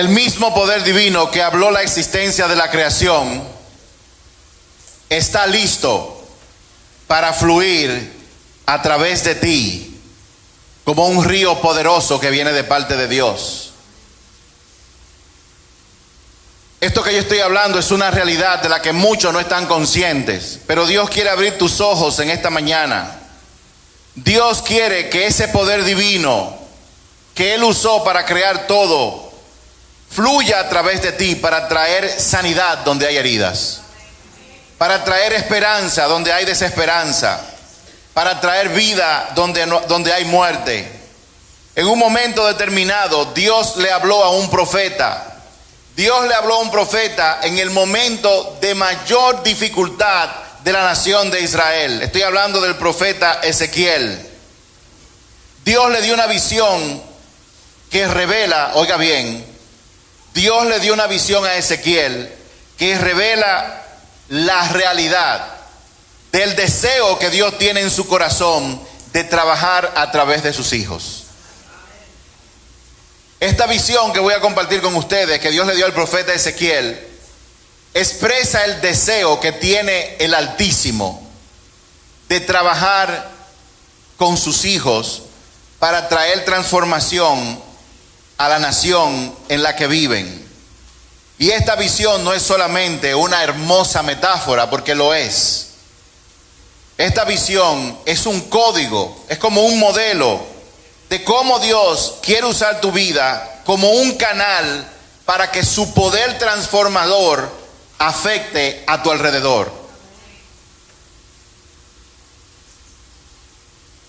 El mismo poder divino que habló la existencia de la creación está listo para fluir a través de ti como un río poderoso que viene de parte de Dios. Esto que yo estoy hablando es una realidad de la que muchos no están conscientes, pero Dios quiere abrir tus ojos en esta mañana. Dios quiere que ese poder divino que Él usó para crear todo fluya a través de ti para traer sanidad donde hay heridas, para traer esperanza donde hay desesperanza, para traer vida donde hay muerte. En un momento determinado, Dios le habló a un profeta. Dios le habló a un profeta en el momento de mayor dificultad de la nación de Israel. Estoy hablando del profeta Ezequiel. Dios le dio una visión que revela, oiga bien, Dios le dio una visión a Ezequiel que revela la realidad del deseo que Dios tiene en su corazón de trabajar a través de sus hijos. Esta visión que voy a compartir con ustedes, que Dios le dio al profeta Ezequiel, expresa el deseo que tiene el Altísimo de trabajar con sus hijos para traer transformación a la nación en la que viven. Y esta visión no es solamente una hermosa metáfora, porque lo es. Esta visión es un código, es como un modelo de cómo Dios quiere usar tu vida como un canal para que su poder transformador afecte a tu alrededor.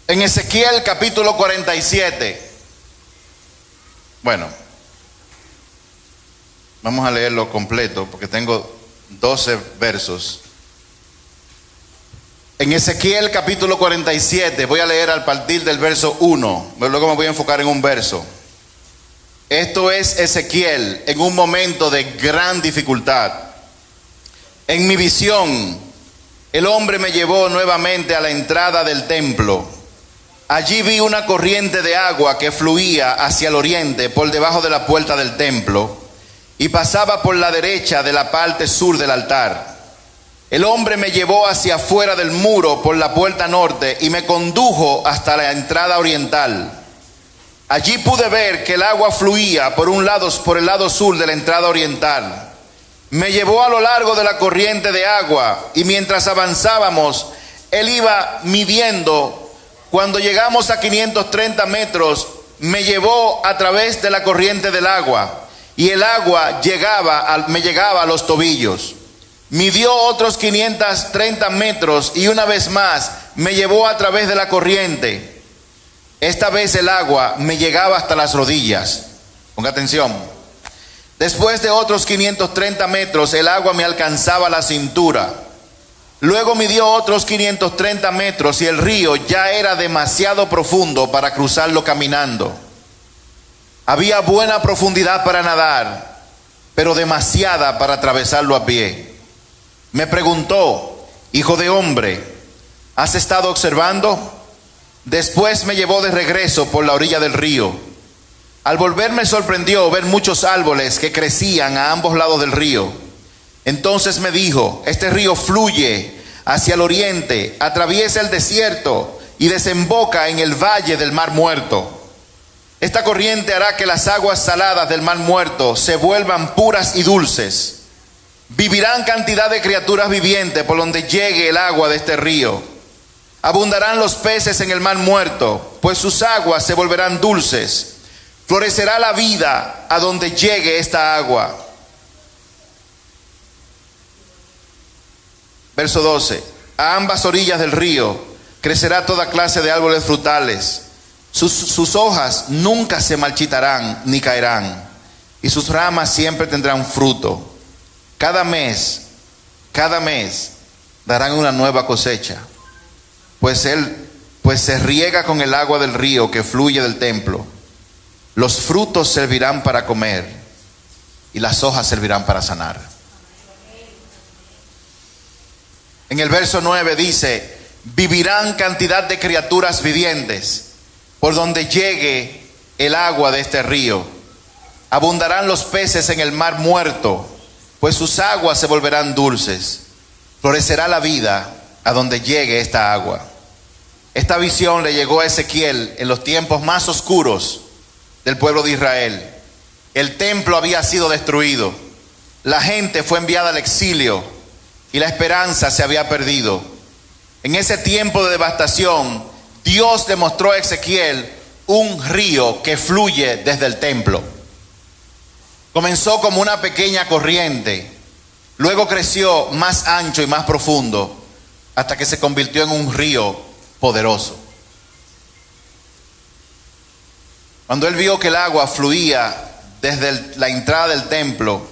En Ezequiel capítulo 47, bueno, vamos a leerlo completo porque tengo 12 versos. En Ezequiel capítulo 47, voy a leer a partir del verso 1, luego me voy a enfocar en un verso. Esto es Ezequiel en un momento de gran dificultad. En mi visión, el hombre me llevó nuevamente a la entrada del templo. Allí vi una corriente de agua que fluía hacia el oriente por debajo de la puerta del templo y pasaba por la derecha de la parte sur del altar. El hombre me llevó hacia afuera del muro por la puerta norte y me condujo hasta la entrada oriental. Allí pude ver que el agua fluía por el lado sur de la entrada oriental. Me llevó a lo largo de la corriente de agua y mientras avanzábamos, él iba midiendo. Cuando llegamos a 530 metros, me llevó a través de la corriente del agua y el agua me llegaba a los tobillos. Midió otros 530 metros y una vez más me llevó a través de la corriente. Esta vez el agua me llegaba hasta las rodillas. Ponga atención. Después de otros 530 metros, el agua me alcanzaba la cintura. Luego midió otros 530 metros y el río ya era demasiado profundo para cruzarlo caminando. Había buena profundidad para nadar, pero demasiada para atravesarlo a pie. Me preguntó: hijo de hombre, ¿has estado observando? Después me llevó de regreso por la orilla del río. Al volver me sorprendió ver muchos árboles que crecían a ambos lados del río. Entonces me dijo: este río fluye hacia el oriente, atraviesa el desierto y desemboca en el valle del Mar Muerto. Esta corriente hará que las aguas saladas del Mar Muerto se vuelvan puras y dulces. Vivirán cantidad de criaturas vivientes por donde llegue el agua de este río. Abundarán los peces en el Mar Muerto, pues sus aguas se volverán dulces. Florecerá la vida a donde llegue esta agua. Verso 12. A ambas orillas del río crecerá toda clase de árboles frutales. Sus hojas nunca se marchitarán ni caerán, y sus ramas siempre tendrán fruto. Cada mes darán una nueva cosecha, pues se riega con el agua del río que fluye del templo. Los frutos servirán para comer y las hojas servirán para sanar. En el verso 9 dice: vivirán cantidad de criaturas vivientes por donde llegue el agua de este río. Abundarán los peces en el mar muerto, pues sus aguas se volverán dulces. Florecerá la vida a donde llegue esta agua. Esta visión le llegó a Ezequiel en los tiempos más oscuros del pueblo de Israel. El templo había sido destruido, la gente fue enviada al exilio y la esperanza se había perdido. En ese tiempo de devastación, Dios le mostró a Ezequiel un río que fluye desde el templo. Comenzó como una pequeña corriente, luego creció más ancho y más profundo, hasta que se convirtió en un río poderoso. Cuando él vio que el agua fluía desde la entrada del templo,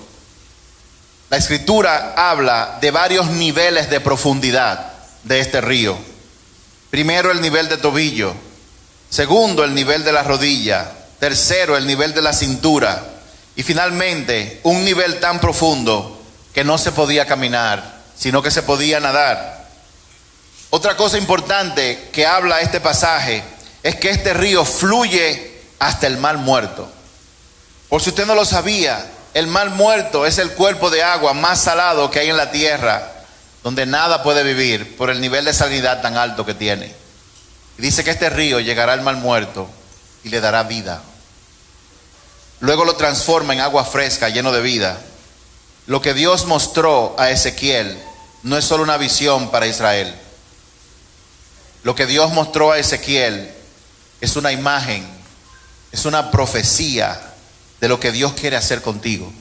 la escritura habla de varios niveles de profundidad de este río. Primero, el nivel de tobillo. Segundo, el nivel de la rodilla. Tercero, el nivel de la cintura. Y finalmente, un nivel tan profundo que no se podía caminar, sino que se podía nadar. Otra cosa importante que habla este pasaje es que este río fluye hasta el mar muerto. Por si usted no lo sabía, el mar muerto es el cuerpo de agua más salado que hay en la tierra, donde nada puede vivir por el nivel de salinidad tan alto que tiene. Y dice que este río llegará al mar muerto y le dará vida. Luego lo transforma en agua fresca, lleno de vida. Lo que Dios mostró a Ezequiel no es solo una visión para Israel. Lo que Dios mostró a Ezequiel es una imagen, es una profecía de lo que Dios quiere hacer contigo,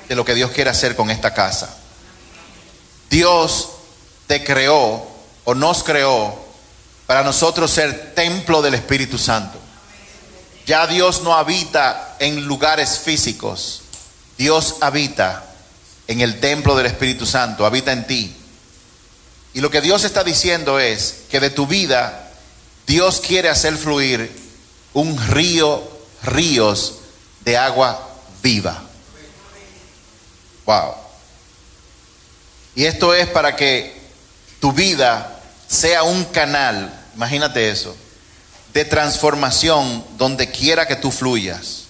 de lo que Dios quiere hacer con esta casa. Dios te creó o nos creó para nosotros ser templo del Espíritu Santo. Ya Dios no habita en lugares físicos. Dios habita en el templo del Espíritu Santo, habita en ti. Y lo que Dios está diciendo es que de tu vida Dios quiere hacer fluir un río, ríos de agua viva. Wow. Y esto es para que tu vida sea un canal, imagínate eso, de transformación donde quiera que tú fluyas.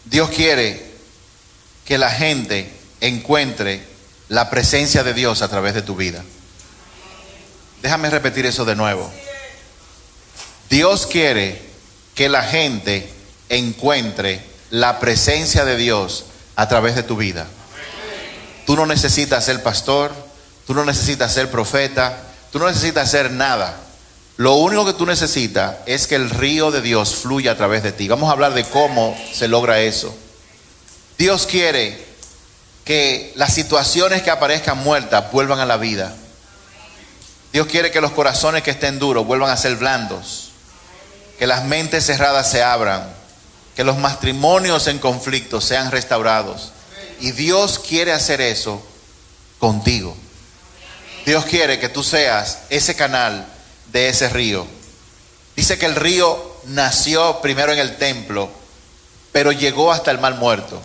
Dios quiere que la gente encuentre la presencia de Dios a través de tu vida. Déjame repetir eso de nuevo. Dios quiere que la gente encuentre la presencia de Dios a través de tu vida. Tú no necesitas ser pastor, tú no necesitas ser profeta, tú no necesitas hacer nada. Lo único que tú necesitas es que el río de Dios fluya a través de ti. Vamos a hablar de cómo se logra eso. Dios quiere que las situaciones que aparezcan muertas vuelvan a la vida. Dios quiere que los corazones que estén duros vuelvan a ser blandos. Que las mentes cerradas se abran. Que los matrimonios en conflicto sean restaurados. Y Dios quiere hacer eso contigo. Dios quiere que tú seas ese canal de ese río. Dice que el río nació primero en el templo, pero llegó hasta el mar muerto.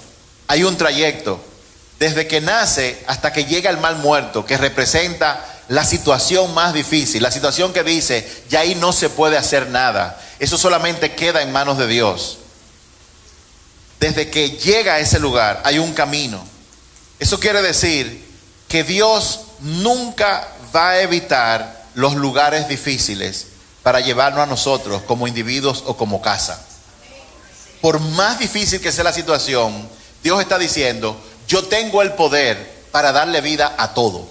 Hay un trayecto desde que nace hasta que llega al mar muerto, que representa la situación más difícil, la situación que dice, ya ahí no se puede hacer nada, eso solamente queda en manos de Dios. Desde que llega a ese lugar hay un camino. Eso quiere decir que Dios nunca va a evitar los lugares difíciles para llevarnos a nosotros como individuos o como casa. Por más difícil que sea la situación, Dios está diciendo, yo tengo el poder para darle vida a todo.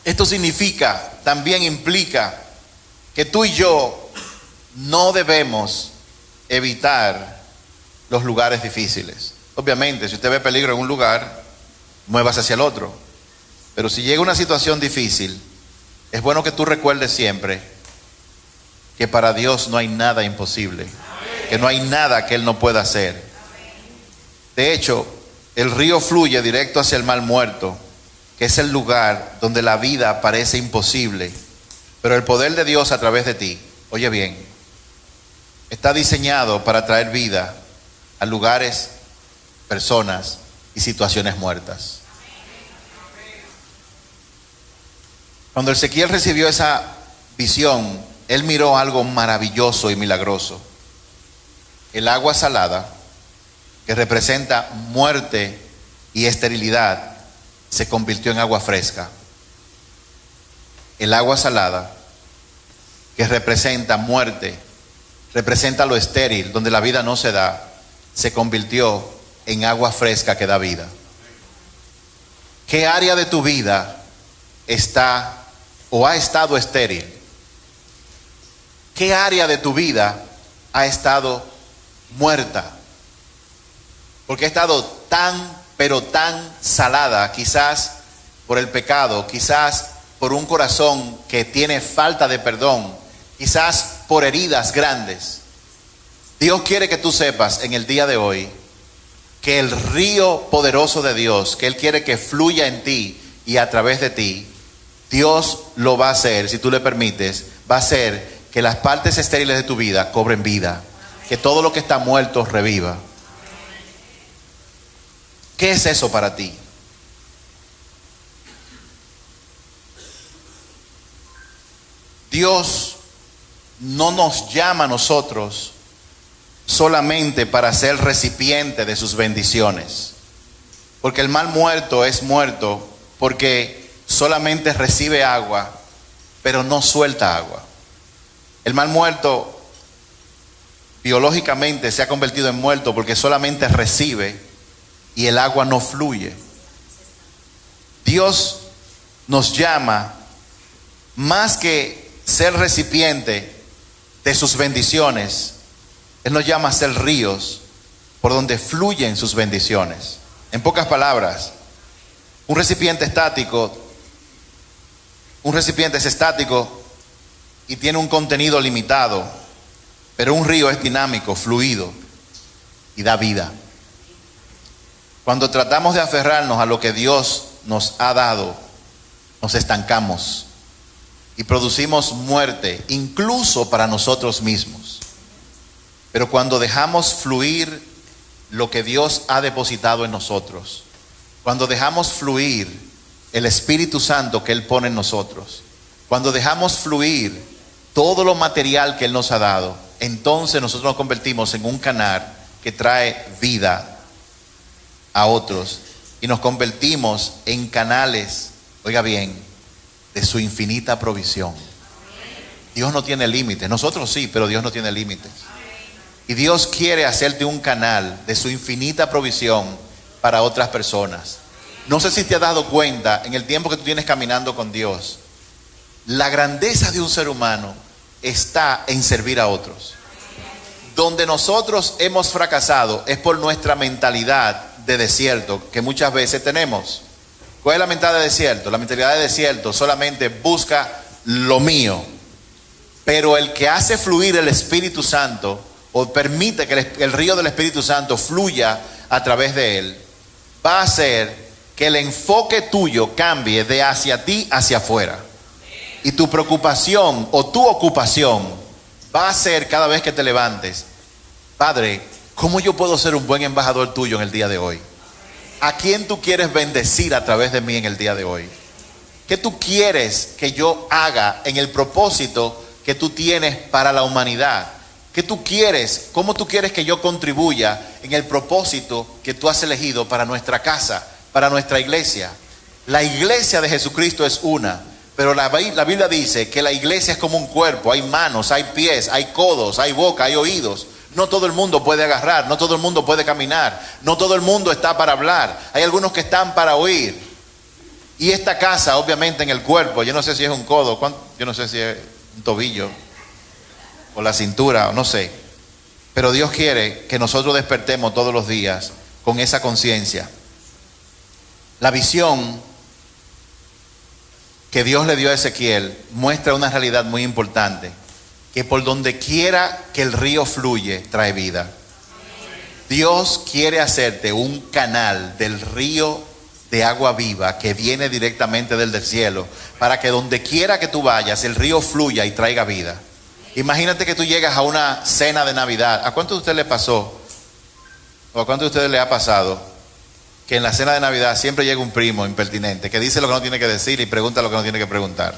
Esto significa, también implica que tú y yo no debemos evitar los lugares difíciles. Obviamente, si usted ve peligro en un lugar, muévase hacia el otro. Pero si llega una situación difícil, es bueno que tú recuerdes siempre que para Dios no hay nada imposible, que no hay nada que Él no pueda hacer. De hecho, el río fluye directo hacia el mar muerto, que es el lugar donde la vida parece imposible, pero el poder de Dios a través de ti, oye bien, está diseñado para traer vida a lugares, personas y situaciones muertas. Cuando Ezequiel recibió esa visión, él miró algo maravilloso y milagroso. El agua salada, que representa muerte y esterilidad, se convirtió en agua fresca. El agua salada, que representa muerte, representa lo estéril, donde la vida no se da, se convirtió en agua fresca que da vida. ¿Qué área de tu vida está o ha estado estéril? ¿Qué área de tu vida ha estado muerta? Porque ha estado pero tan salada, quizás por el pecado, quizás por un corazón que tiene falta de perdón, quizás por heridas grandes. Dios quiere que tú sepas en el día de hoy que el río poderoso de Dios, que Él quiere que fluya en ti y a través de ti, Dios lo va a hacer, si tú le permites, va a hacer que las partes estériles de tu vida cobren vida, que todo lo que está muerto reviva. ¿Qué es eso para ti? Dios no nos llama a nosotros solamente para ser recipiente de sus bendiciones, porque el mal muerto es muerto porque solamente recibe agua, pero no suelta agua. El mal muerto biológicamente se ha convertido en muerto porque solamente recibe y el agua no fluye. Dios nos llama más que ser recipiente de sus bendiciones. Él nos llama a ser ríos por donde fluyen sus bendiciones. En pocas palabras, un recipiente es estático y tiene un contenido limitado, pero un río es dinámico, fluido y da vida. Cuando tratamos de aferrarnos a lo que Dios nos ha dado, nos estancamos y producimos muerte, incluso para nosotros mismos. Pero cuando dejamos fluir lo que Dios ha depositado en nosotros, cuando dejamos fluir el Espíritu Santo que Él pone en nosotros, cuando dejamos fluir todo lo material que Él nos ha dado, entonces nosotros nos convertimos en un canal que trae vida a otros y nos convertimos en canales, oiga bien, de su infinita provisión. Dios no tiene límites, nosotros sí, pero Dios no tiene límites. Y Dios quiere hacerte un canal de su infinita provisión para otras personas. No sé si te has dado cuenta en el tiempo que tú tienes caminando con Dios, la grandeza de un ser humano está en servir a otros. Donde nosotros hemos fracasado es por nuestra mentalidad de desierto que muchas veces tenemos. ¿Cuál es la mentalidad de desierto? La mentalidad de desierto solamente busca lo mío. Pero el que hace fluir el Espíritu Santo o permite que el río del Espíritu Santo fluya a través de él, va a hacer que el enfoque tuyo cambie de hacia ti hacia afuera. Y tu preocupación o tu ocupación va a ser cada vez que te levantes: Padre, ¿cómo yo puedo ser un buen embajador tuyo en el día de hoy? ¿A quién tú quieres bendecir a través de mí en el día de hoy? ¿Qué tú quieres que yo haga en el propósito que tú tienes para la humanidad? ¿Qué tú quieres? ¿Cómo tú quieres que yo contribuya en el propósito que tú has elegido para nuestra casa, para nuestra iglesia? La iglesia de Jesucristo es una, pero la Biblia dice que la iglesia es como un cuerpo. Hay manos, hay pies, hay codos, hay boca, hay oídos. No todo el mundo puede agarrar, no todo el mundo puede caminar, no todo el mundo está para hablar. Hay algunos que están para oír. Y esta casa, obviamente, en el cuerpo, yo no sé si es un codo, yo no sé si es un tobillo o la cintura, o no sé. Pero Dios quiere que nosotros despertemos todos los días con esa conciencia. La visión que Dios le dio a Ezequiel muestra una realidad muy importante: que por donde quiera que el río fluye, trae vida. Dios quiere hacerte un canal del río de agua viva que viene directamente del cielo, para que donde quiera que tú vayas, el río fluya y traiga vida. Imagínate que tú llegas a una cena de Navidad. ¿A cuántos de ustedes le pasó? ¿O a cuántos de ustedes le ha pasado que en la cena de Navidad siempre llega un primo impertinente que dice lo que no tiene que decir y pregunta lo que no tiene que preguntar.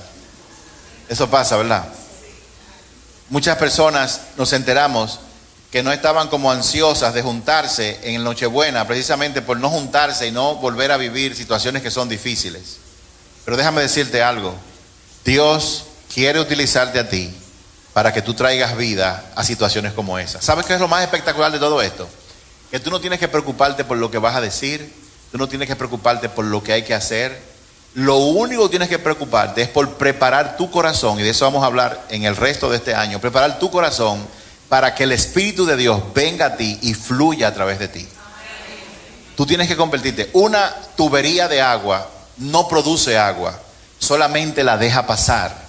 Eso pasa, ¿verdad? Muchas personas nos enteramos que no estaban como ansiosas de juntarse en el Nochebuena, precisamente por no juntarse y no volver a vivir situaciones que son difíciles. Pero déjame decirte algo, Dios quiere utilizarte a ti para que tú traigas vida a situaciones como esas. ¿Sabes qué es lo más espectacular de todo esto? Que tú no tienes que preocuparte por lo que vas a decir, tú no tienes que preocuparte por lo que hay que hacer. Lo único que tienes que preocuparte es por preparar tu corazón, y de eso vamos a hablar en el resto de este año, preparar tu corazón para que el Espíritu de Dios venga a ti y fluya a través de ti. Tú tienes que convertirte. Una tubería de agua no produce agua, solamente la deja pasar.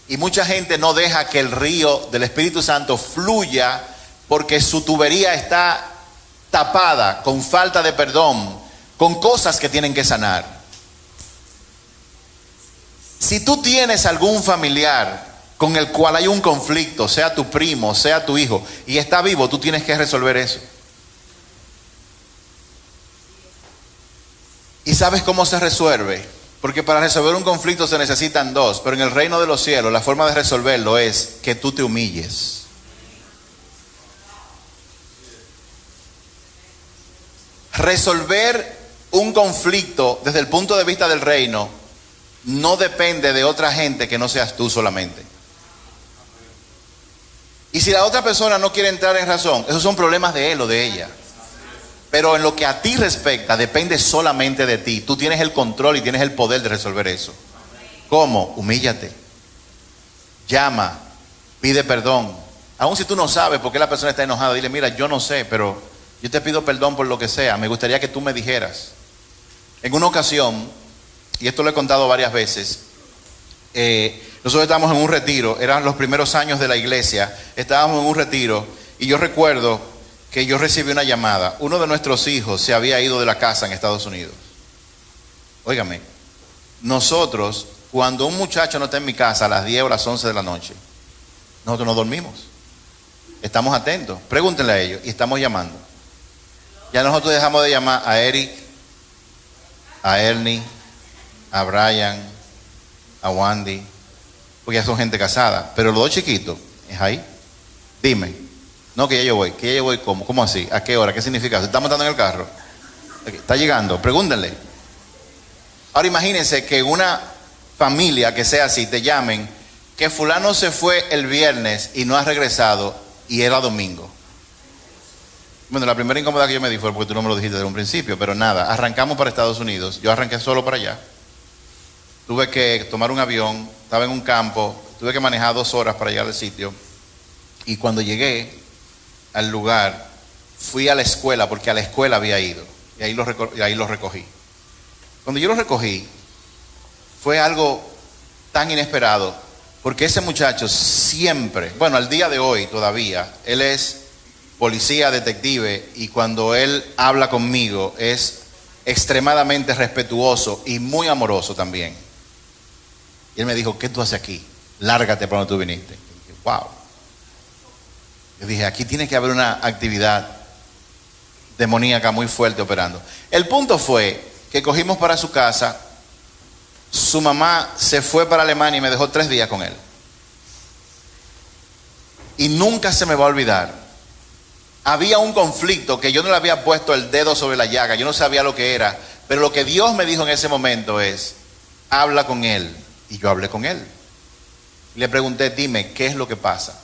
Y mucha gente no deja que el río del Espíritu Santo fluya porque su tubería está tapada con falta de perdón, con cosas que tienen que sanar. Si tú tienes algún familiar con el cual hay un conflicto, sea tu primo, sea tu hijo, y está vivo, tú tienes que resolver eso. ¿Y sabes cómo se resuelve? Porque para resolver un conflicto se necesitan dos, pero en el reino de los cielos la forma de resolverlo es que tú te humilles. Resolver un conflicto desde el punto de vista del reino no depende de otra gente que no seas tú solamente. Y si la otra persona no quiere entrar en razón, esos son problemas de él o de ella. Pero en lo que a ti respecta, depende solamente de ti. Tú tienes el control y tienes el poder de resolver eso. ¿Cómo? Humíllate. Llama. Pide perdón. Aun si tú no sabes por qué la persona está enojada, dile, mira, yo no sé, pero yo te pido perdón por lo que sea. Me gustaría que tú me dijeras. En una ocasión, y esto lo he contado varias veces, nosotros estábamos en un retiro, eran los primeros años de la iglesia, estábamos en un retiro, y yo recuerdo que yo recibí una llamada. Uno de nuestros hijos se había ido de la casa en Estados Unidos. Óigame, nosotros, cuando un muchacho no está en mi casa a las 10 o las 11 de la noche, nosotros no dormimos. Estamos atentos, pregúntenle a ellos, y estamos llamando. Ya nosotros dejamos de llamar a Eric, a Ernie, a Brian, a Wandy, porque ya son gente casada. Pero los dos chiquitos, es ahí. Dime. No, que ya yo voy, ¿cómo? ¿Cómo así? ¿A qué hora? ¿Qué significa? ¿Se está montando en el carro? ¿Está llegando? Pregúntenle. Ahora imagínense que una familia que sea así, te llamen, que fulano se fue el viernes y no ha regresado y era domingo. Bueno, la primera incomodidad que yo me di fue porque tú no me lo dijiste desde un principio, pero nada, arrancamos para Estados Unidos, yo arranqué solo para allá. Tuve que tomar un avión, estaba en un campo, tuve que manejar 2 horas para llegar al sitio, y cuando llegué al lugar, fui a la escuela, porque a la escuela había ido, y ahí lo recogí. Cuando yo lo recogí, fue algo tan inesperado, porque ese muchacho siempre, bueno, al día de hoy todavía, él es policía, detective, y cuando él habla conmigo es extremadamente respetuoso y muy amoroso también. Y él me dijo, ¿qué tú haces aquí? Lárgate para donde tú viniste. Y dije, wow. Yo dije, aquí tiene que haber una actividad demoníaca muy fuerte operando. El punto fue que cogimos para su casa, su mamá se fue para Alemania y me dejó 3 días con él. Y nunca se me va a olvidar. Había un conflicto que yo no le había puesto el dedo sobre la llaga, yo no sabía lo que era, pero lo que Dios me dijo en ese momento es, habla con él. Y yo hablé con él. Le pregunté, dime, ¿qué es lo que pasa?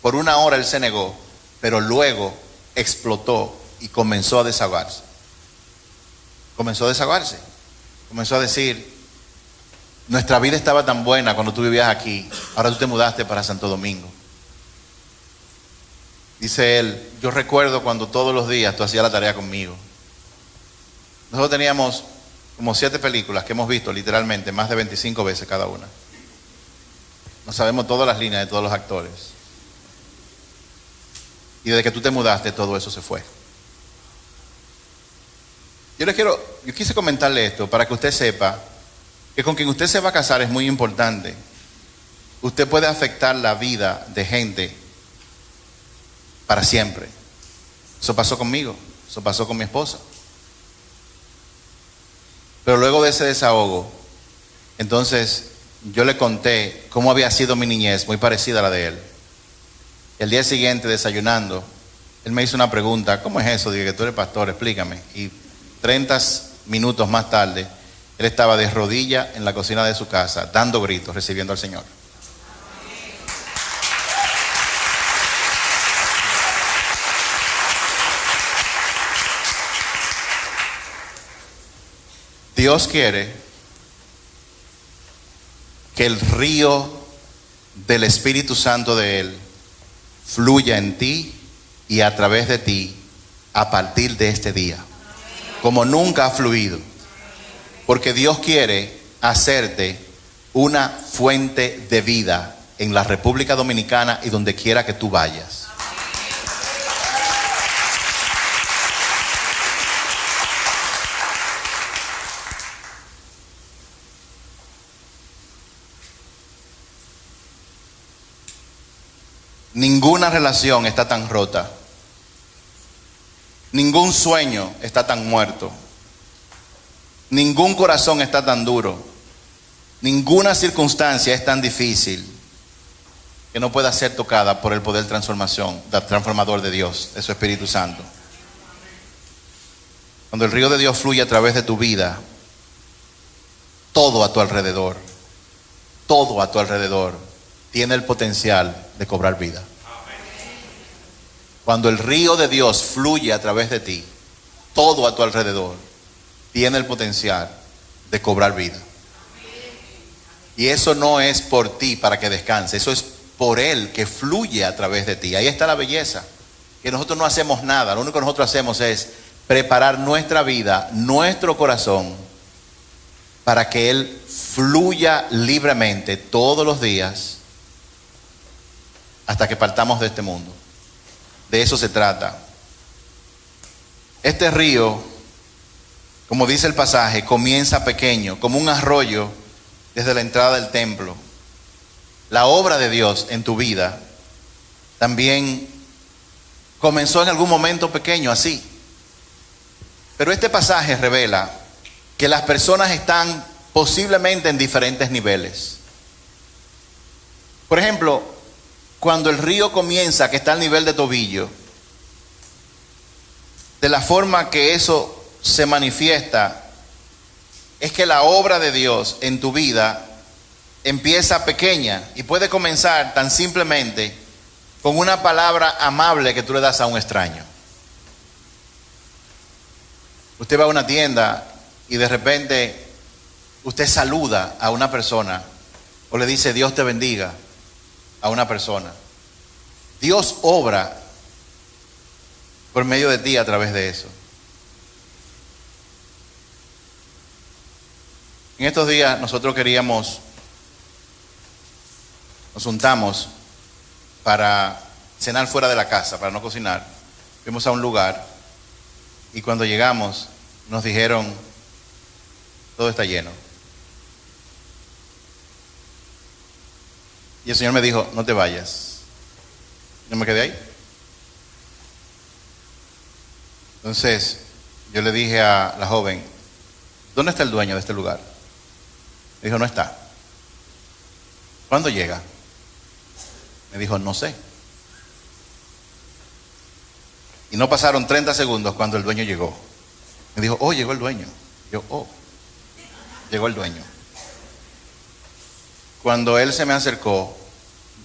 Por 1 hora él se negó, pero luego explotó y comenzó a desahogarse. Comenzó a decir, nuestra vida estaba tan buena cuando tú vivías aquí, ahora tú te mudaste para Santo Domingo. Dice él, yo recuerdo cuando todos los días tú hacías la tarea conmigo. Nosotros teníamos como 7 películas que hemos visto literalmente más de 25 veces cada una. Nos sabemos todas las líneas de todos los actores. Y desde que tú te mudaste todo eso se fue. Yo quise comentarle esto para que usted sepa que con quien usted se va a casar es muy importante. Usted puede afectar la vida de gente para siempre. Eso pasó conmigo, eso pasó con mi esposa. Pero luego de ese desahogo, entonces yo le conté cómo había sido mi niñez, muy parecida a la de él. El día siguiente, desayunando, él me hizo una pregunta: ¿cómo es eso? Dije, que tú eres pastor, explícame. Y 30 minutos más tarde, él estaba de rodilla en la cocina de su casa, dando gritos, recibiendo al Señor. Dios quiere que el río del Espíritu Santo de Él fluya en ti y a través de ti a partir de este día, como nunca ha fluido. Porque Dios quiere hacerte una fuente de vida en la República Dominicana y donde quiera que tú vayas. Ninguna relación está tan rota. Ningún sueño está tan muerto. Ningún corazón está tan duro. Ninguna circunstancia es tan difícil que no pueda ser tocada por el poder transformador de Dios, de su Espíritu Santo. Cuando el río de Dios fluye a través de tu vida, todo a tu alrededor tiene el potencial de cobrar vida. Cuando el río de Dios fluye a través de ti, todo a tu alrededor tiene el potencial de cobrar vida. Y eso no es por ti para que descanse, eso es por Él que fluye a través de ti. Ahí está la belleza, que nosotros no hacemos nada, lo único que nosotros hacemos es preparar nuestra vida, nuestro corazón, para que Él fluya libremente todos los días hasta que partamos de este mundo. De eso se trata. Este río, como dice el pasaje, comienza pequeño, como un arroyo desde la entrada del templo. La obra de Dios en tu vida también comenzó en algún momento pequeño, así. Pero este pasaje revela que las personas están posiblemente en diferentes niveles. Por ejemplo, cuando el río comienza, que está al nivel de tobillo, de la forma que eso se manifiesta, es que la obra de Dios en tu vida empieza pequeña y puede comenzar tan simplemente con una palabra amable que tú le das a un extraño. Usted va a una tienda y de repente usted saluda a una persona o le dice Dios te bendiga a una persona. Dios obra por medio de ti a través de eso. En estos días nosotros nos juntamos para cenar fuera de la casa, para no cocinar. Fuimos a un lugar y cuando llegamos nos dijeron, todo está lleno. Y el Señor me dijo, no te vayas. Yo me quedé ahí. Entonces yo le dije a la joven, ¿dónde está el dueño de este lugar? Me dijo, no está. ¿Cuándo llega? Me dijo, no sé. Y no pasaron 30 segundos cuando el dueño llegó. Me dijo, oh, llegó el dueño. Yo, oh, llegó el dueño. Cuando él se me acercó,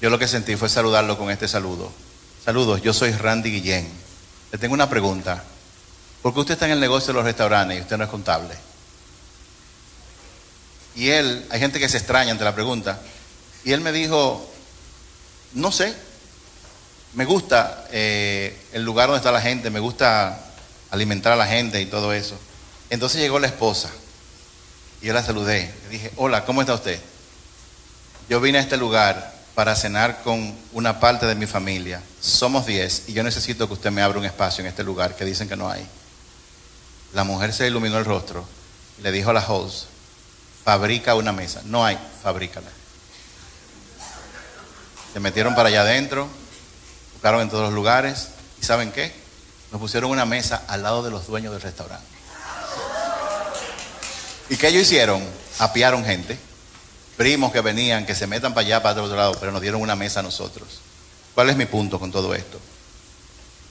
yo lo que sentí fue saludarlo con este saludo. Saludos, yo soy Randy Guillén. Le tengo una pregunta. ¿Por qué usted está en el negocio de los restaurantes y usted no es contable? Y él, hay gente que se extraña ante la pregunta. Y él me dijo, no sé. Me gusta el lugar donde está la gente, me gusta alimentar a la gente y todo eso. Entonces llegó la esposa y yo la saludé. Le dije, hola, ¿cómo está usted? Yo vine a este lugar para cenar con una parte de mi familia. Somos 10 y yo necesito que usted me abra un espacio en este lugar que dicen que no hay. La mujer se iluminó el rostro y le dijo a la host, fabrica una mesa. No hay, fabrícala. Se metieron para allá adentro, buscaron en todos los lugares y ¿saben qué? Nos pusieron una mesa al lado de los dueños del restaurante. ¿Y qué ellos hicieron? Apiaron gente, primos que venían, que se metan para allá, para otro lado, pero nos dieron una mesa a nosotros. ¿Cuál es mi punto con todo esto?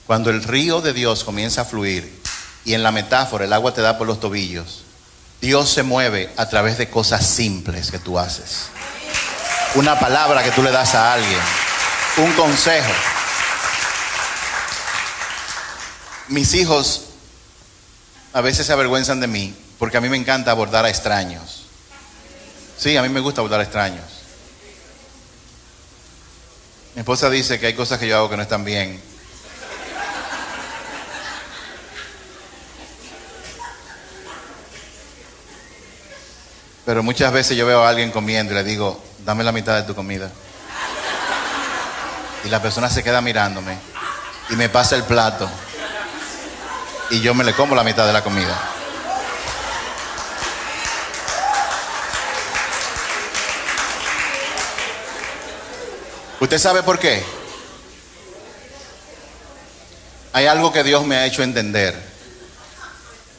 Cuando el río de Dios comienza a fluir, y en la metáfora el agua te da por los tobillos, Dios se mueve a través de cosas simples que tú haces. Una palabra que tú le das a alguien, un consejo. Mis hijos a veces se avergüenzan de mí porque a mí me encanta abordar a extraños. Sí, a mí me gusta abordar a extraños. Mi esposa dice que hay cosas que yo hago que no están bien. Pero muchas veces yo veo a alguien comiendo y le digo, dame la mitad de tu comida. Y la persona se queda mirándome y me pasa el plato. Y yo me le como la mitad de la comida. ¿Usted sabe por qué? Hay algo que Dios me ha hecho entender.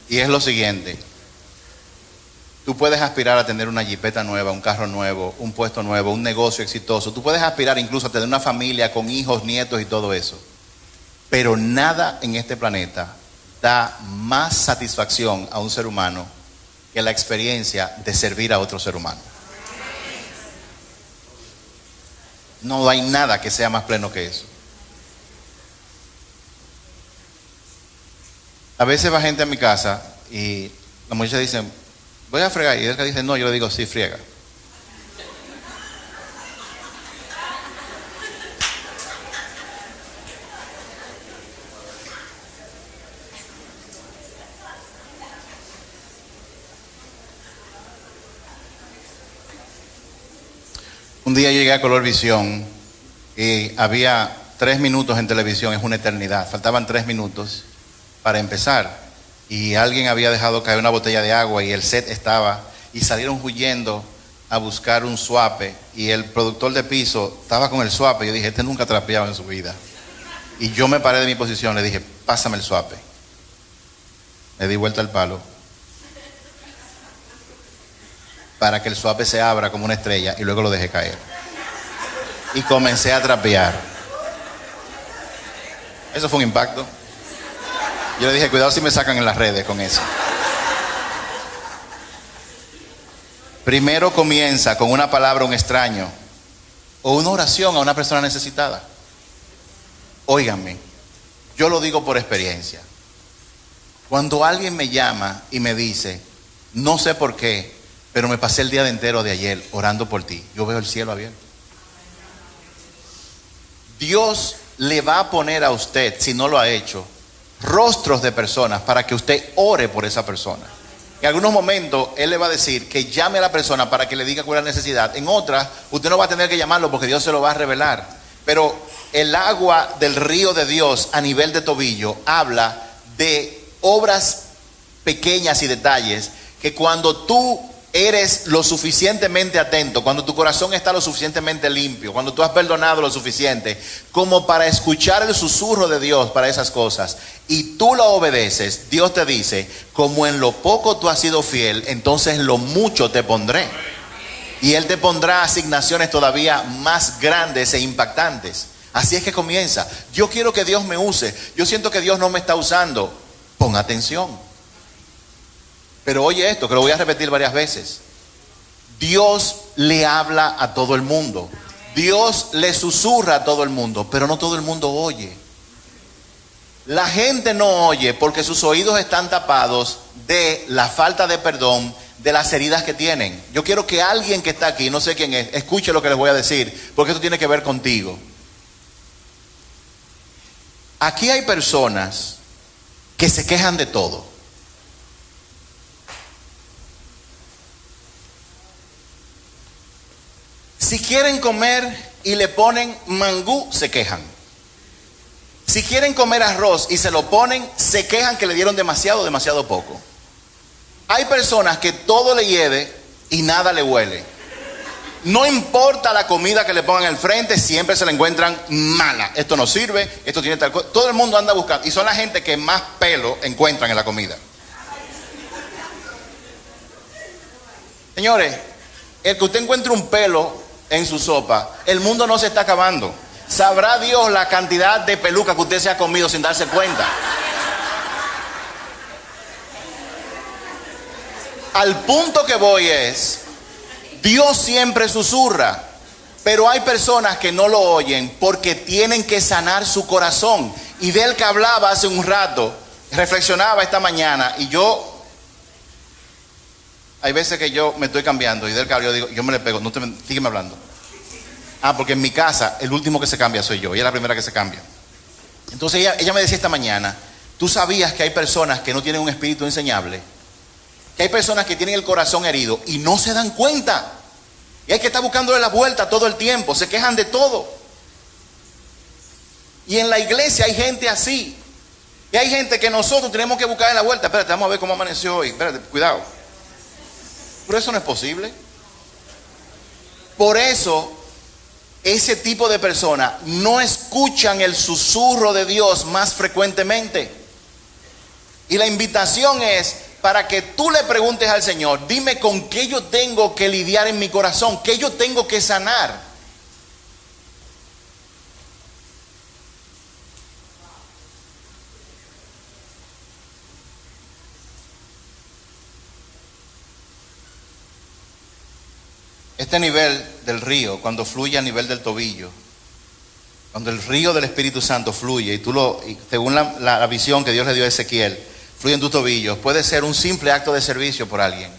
Y es lo siguiente. Tú puedes aspirar a tener una jipeta nueva, un carro nuevo, un puesto nuevo, un negocio exitoso. Tú puedes aspirar incluso a tener una familia con hijos, nietos y todo eso. Pero nada en este planeta da más satisfacción a un ser humano que la experiencia de servir a otro ser humano. No hay nada que sea más pleno que eso. A veces va gente a mi casa y la muchacha dice, voy a fregar. Y él dice, no, yo le digo, sí, friega. Un día llegué a Color Visión y había 3 minutos en televisión, es una eternidad. Faltaban 3 minutos para empezar. Y alguien había dejado caer una botella de agua y el set estaba, y salieron huyendo a buscar un suape, y el productor de piso estaba con el suape. Yo dije, este nunca ha trapeado en su vida. Y yo me paré de mi posición, le dije, pásame el suape. Le di vuelta al palo para que el suape se abra como una estrella y luego lo dejé caer. Y comencé a trapear. Eso fue un impacto. Yo le dije, cuidado si me sacan en las redes con eso. Primero comienza con una palabra a un extraño o una oración a una persona necesitada. Óiganme, yo lo digo por experiencia. Cuando alguien me llama y me dice, no sé por qué, pero me pasé el día entero de ayer orando por ti, yo veo el cielo abierto. Dios le va a poner a usted, si no lo ha hecho, rostros de personas para que usted ore por esa persona. En algunos momentos Él le va a decir que llame a la persona para que le diga cuál es la necesidad. En otras, usted no va a tener que llamarlo porque Dios se lo va a revelar. Pero el agua del río de Dios a nivel de tobillo habla de obras pequeñas y detalles que cuando tú eres lo suficientemente atento, cuando tu corazón está lo suficientemente limpio, cuando tú has perdonado lo suficiente como para escuchar el susurro de Dios para esas cosas y tú lo obedeces, Dios te dice, como en lo poco tú has sido fiel, entonces en lo mucho te pondré. Y Él te pondrá asignaciones todavía más grandes e impactantes. Así es que comienza. Yo quiero que Dios me use. Yo siento que Dios no me está usando. Pon atención. Pero oye esto, que lo voy a repetir varias veces. Dios le habla a todo el mundo. Dios le susurra a todo el mundo, pero no todo el mundo oye. La gente no oye porque sus oídos están tapados de la falta de perdón, de las heridas que tienen. Yo quiero que alguien que está aquí, no sé quién es, escuche lo que les voy a decir, porque esto tiene que ver contigo. Aquí hay personas que se quejan de todo. Si quieren comer y le ponen mangú, se quejan. Si quieren comer arroz y se lo ponen, se quejan que le dieron demasiado poco. Hay personas que todo le hiede y nada le huele. No importa la comida que le pongan al frente, siempre se la encuentran mala. Esto no sirve, esto tiene tal cosa. Todo el mundo anda buscando. Y son la gente que más pelo encuentran en la comida. Señores, el que usted encuentre un pelo en su sopa, el mundo no se está acabando. Sabrá Dios la cantidad de pelucas que usted se ha comido sin darse cuenta. Al punto que voy es, Dios siempre susurra, pero hay personas que no lo oyen porque tienen que sanar su corazón. Y del que hablaba hace un rato, reflexionaba esta mañana, y hay veces que yo me estoy cambiando y del que yo digo, yo me le pego, sígueme hablando. Porque en mi casa el último que se cambia soy yo, ella es la primera que se cambia. Entonces ella me decía esta mañana, ¿tú sabías que hay personas que no tienen un espíritu enseñable? Que hay personas que tienen el corazón herido y no se dan cuenta. Y hay que estar buscándole la vuelta todo el tiempo, se quejan de todo. Y en la iglesia hay gente así. Y hay gente que nosotros tenemos que buscarle la vuelta. Espérate, vamos a ver cómo amaneció hoy. Espérate, cuidado. Pero eso no es posible. Por eso, ese tipo de personas no escuchan el susurro de Dios más frecuentemente. Y la invitación es para que tú le preguntes al Señor, dime con qué yo tengo que lidiar en mi corazón, qué yo tengo que sanar. Este nivel del río, cuando fluye a nivel del tobillo, cuando el río del Espíritu Santo fluye, y según la visión que Dios le dio a Ezequiel, fluye en tus tobillos, puede ser un simple acto de servicio por alguien.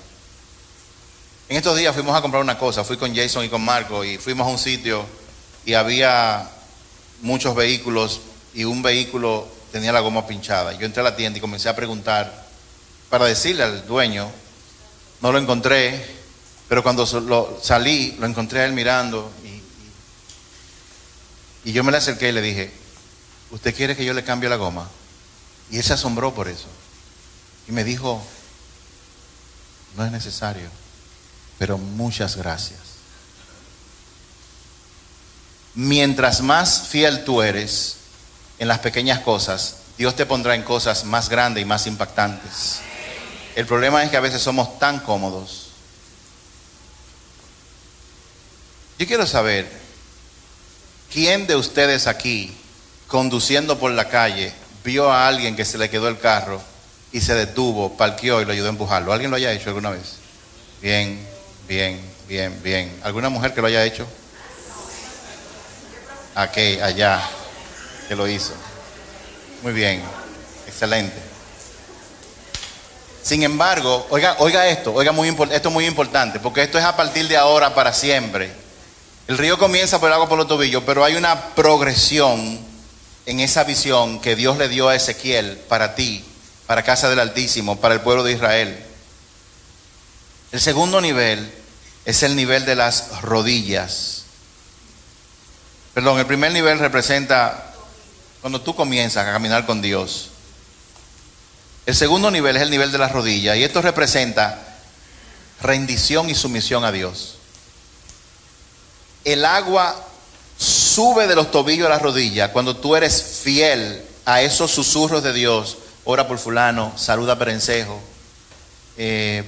En estos días fuimos a comprar una cosa, fui con Jason y con Marco, y fuimos a un sitio, y había muchos vehículos, y un vehículo tenía la goma pinchada. Yo entré a la tienda y comencé a preguntar, para decirle al dueño, no lo encontré. Pero cuando salí, lo encontré a él mirando y yo me le acerqué y le dije, ¿usted quiere que yo le cambie la goma? Y él se asombró por eso. Y me dijo, no es necesario, pero muchas gracias. Mientras más fiel tú eres en las pequeñas cosas, Dios te pondrá en cosas más grandes y más impactantes. El problema es que a veces somos tan cómodos. Yo quiero saber, ¿quién de ustedes aquí, conduciendo por la calle, vio a alguien que se le quedó el carro y se detuvo, parqueó y lo ayudó a empujarlo? ¿Alguien lo haya hecho alguna vez? Bien, bien, bien, bien. ¿Alguna mujer que lo haya hecho? Aquí, allá, que lo hizo. Muy bien, excelente. Sin embargo, oiga esto, esto es muy importante, porque esto es a partir de ahora para siempre. El río comienza por el agua por los tobillos, pero hay una progresión en esa visión que Dios le dio a Ezequiel para ti, para casa del Altísimo, para el pueblo de Israel. El segundo nivel es el nivel de las rodillas. Perdón, el primer nivel representa cuando tú comienzas a caminar con Dios. El segundo nivel es el nivel de las rodillas, y esto representa rendición y sumisión a Dios. El agua sube de los tobillos a las rodillas cuando tú eres fiel a esos susurros de Dios. Ora por fulano, saluda a Perencejo,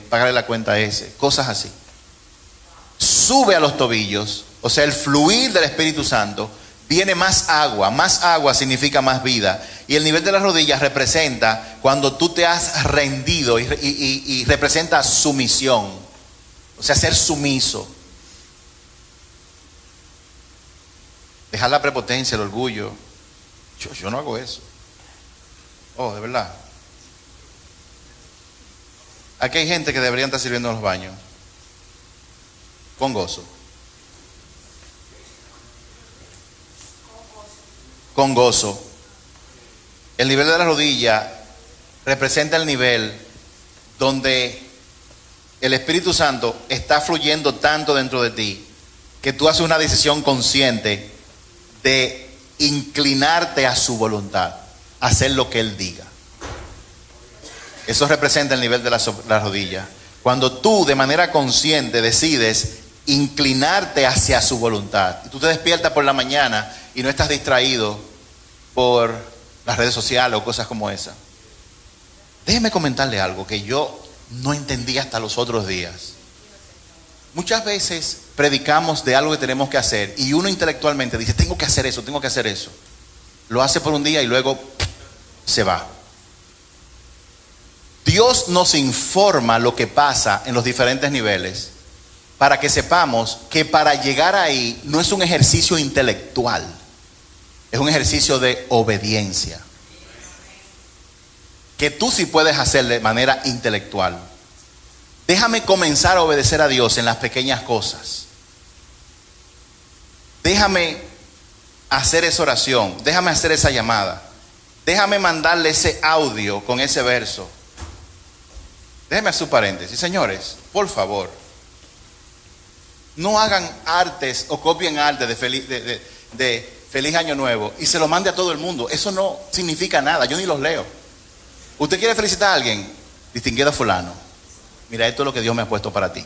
págale la cuenta a ese, cosas así. Sube a los tobillos, o sea, el fluir del Espíritu Santo, viene más agua significa más vida. Y el nivel de las rodillas representa cuando tú te has rendido y representa sumisión, o sea, ser sumiso. Dejar la prepotencia, el orgullo. Yo no hago eso. Oh, de verdad. Aquí hay gente que deberían estar sirviendo en los baños. Con gozo. Con gozo. El nivel de la rodilla representa el nivel donde el Espíritu Santo está fluyendo tanto dentro de ti que tú haces una decisión consciente de inclinarte a su voluntad, hacer lo que Él diga. Eso representa el nivel de la rodilla. Cuando tú de manera consciente decides inclinarte hacia su voluntad, y tú te despiertas por la mañana y no estás distraído por las redes sociales o cosas como esa. Déjeme comentarle algo que yo no entendí hasta los otros días. Muchas veces predicamos de algo que tenemos que hacer y uno intelectualmente dice, tengo que hacer eso, tengo que hacer eso. Lo hace por un día y luego se va. Dios nos informa lo que pasa en los diferentes niveles para que sepamos que para llegar ahí no es un ejercicio intelectual, es un ejercicio de obediencia. Que tú sí puedes hacer de manera intelectual. Déjame comenzar a obedecer a Dios en las pequeñas cosas. Déjame hacer esa oración, déjame hacer esa llamada, déjame mandarle ese audio con ese verso. Déjeme hacer un paréntesis, señores, por favor, no hagan artes o copien arte de Feliz Año Nuevo y se lo mande a todo el mundo. Eso no significa nada, yo ni los leo. ¿Usted quiere felicitar a alguien? Distinguido fulano, mira, esto es lo que Dios me ha puesto para ti.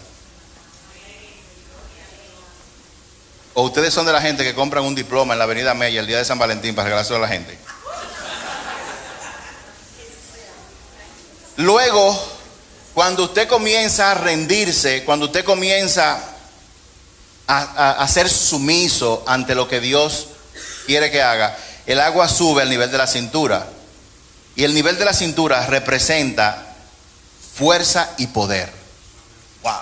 O ustedes son de la gente que compran un diploma en la avenida Mella el día de San Valentín para regalárselo a la gente. Luego, cuando usted comienza a rendirse, cuando usted comienza a ser sumiso ante lo que Dios quiere que haga, el agua sube al nivel de la cintura. Y el nivel de la cintura representa fuerza y poder. Wow.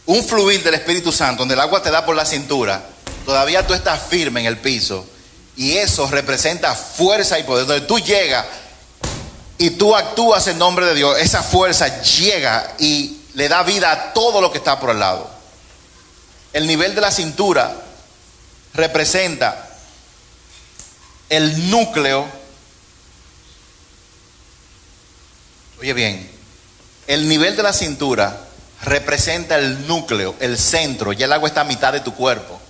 Un fluir del Espíritu Santo, donde el agua te da por la cintura, todavía tú estás firme en el piso. Y eso representa fuerza y poder. Donde tú llegas y tú actúas en nombre de Dios, esa fuerza llega y le da vida a todo lo que está por el lado. El nivel de la cintura representa el núcleo. Oye bien, el nivel de la cintura representa el núcleo, el centro. Ya el agua está a mitad de tu cuerpo.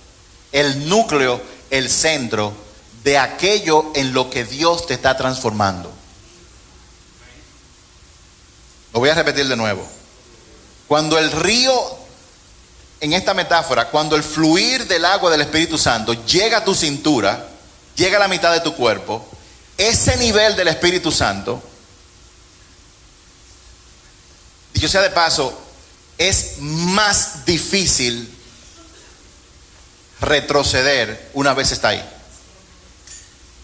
El núcleo, el centro de aquello en lo que Dios te está transformando. Lo voy a repetir de nuevo. Cuando el río, en esta metáfora, cuando el fluir del agua del Espíritu Santo llega a tu cintura, llega a la mitad de tu cuerpo, ese nivel del Espíritu Santo, dicho sea de paso, es más difícil retroceder una vez está ahí.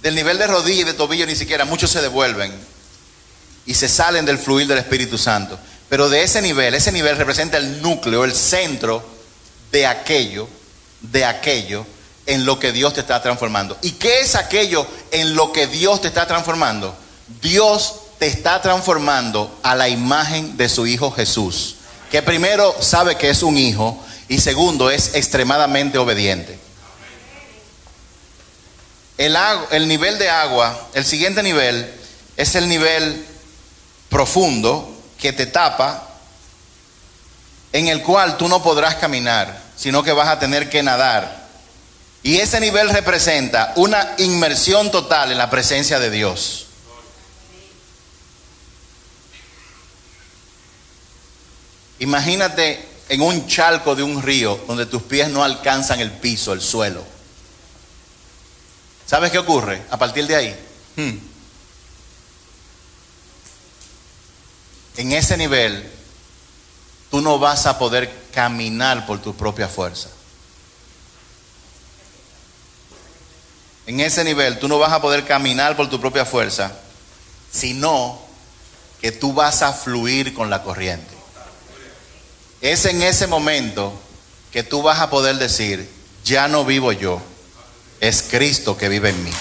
Del nivel de rodilla y de tobillo ni siquiera, muchos se devuelven y se salen del fluir del Espíritu Santo. Pero de ese nivel representa el núcleo, el centro de aquello en lo que Dios te está transformando. ¿Y qué es aquello en lo que Dios te está transformando? Dios te está transformando a la imagen de su Hijo Jesús, que primero sabe que es un hijo y segundo es extremadamente obediente. El nivel de agua, el siguiente nivel es el nivel profundo que te tapa, en el cual tú no podrás caminar, sino que vas a tener que nadar. Y ese nivel representa una inmersión total en la presencia de Dios. Imagínate en un charco de un río donde tus pies no alcanzan el piso, el suelo. ¿Sabes qué ocurre a partir de ahí? En ese nivel, tú no vas a poder caminar por tu propia fuerza. En ese nivel, tú no vas a poder caminar por tu propia fuerza, sino que tú vas a fluir con la corriente. Es en ese momento que tú vas a poder decir, ya no vivo yo, es Cristo que vive en mí.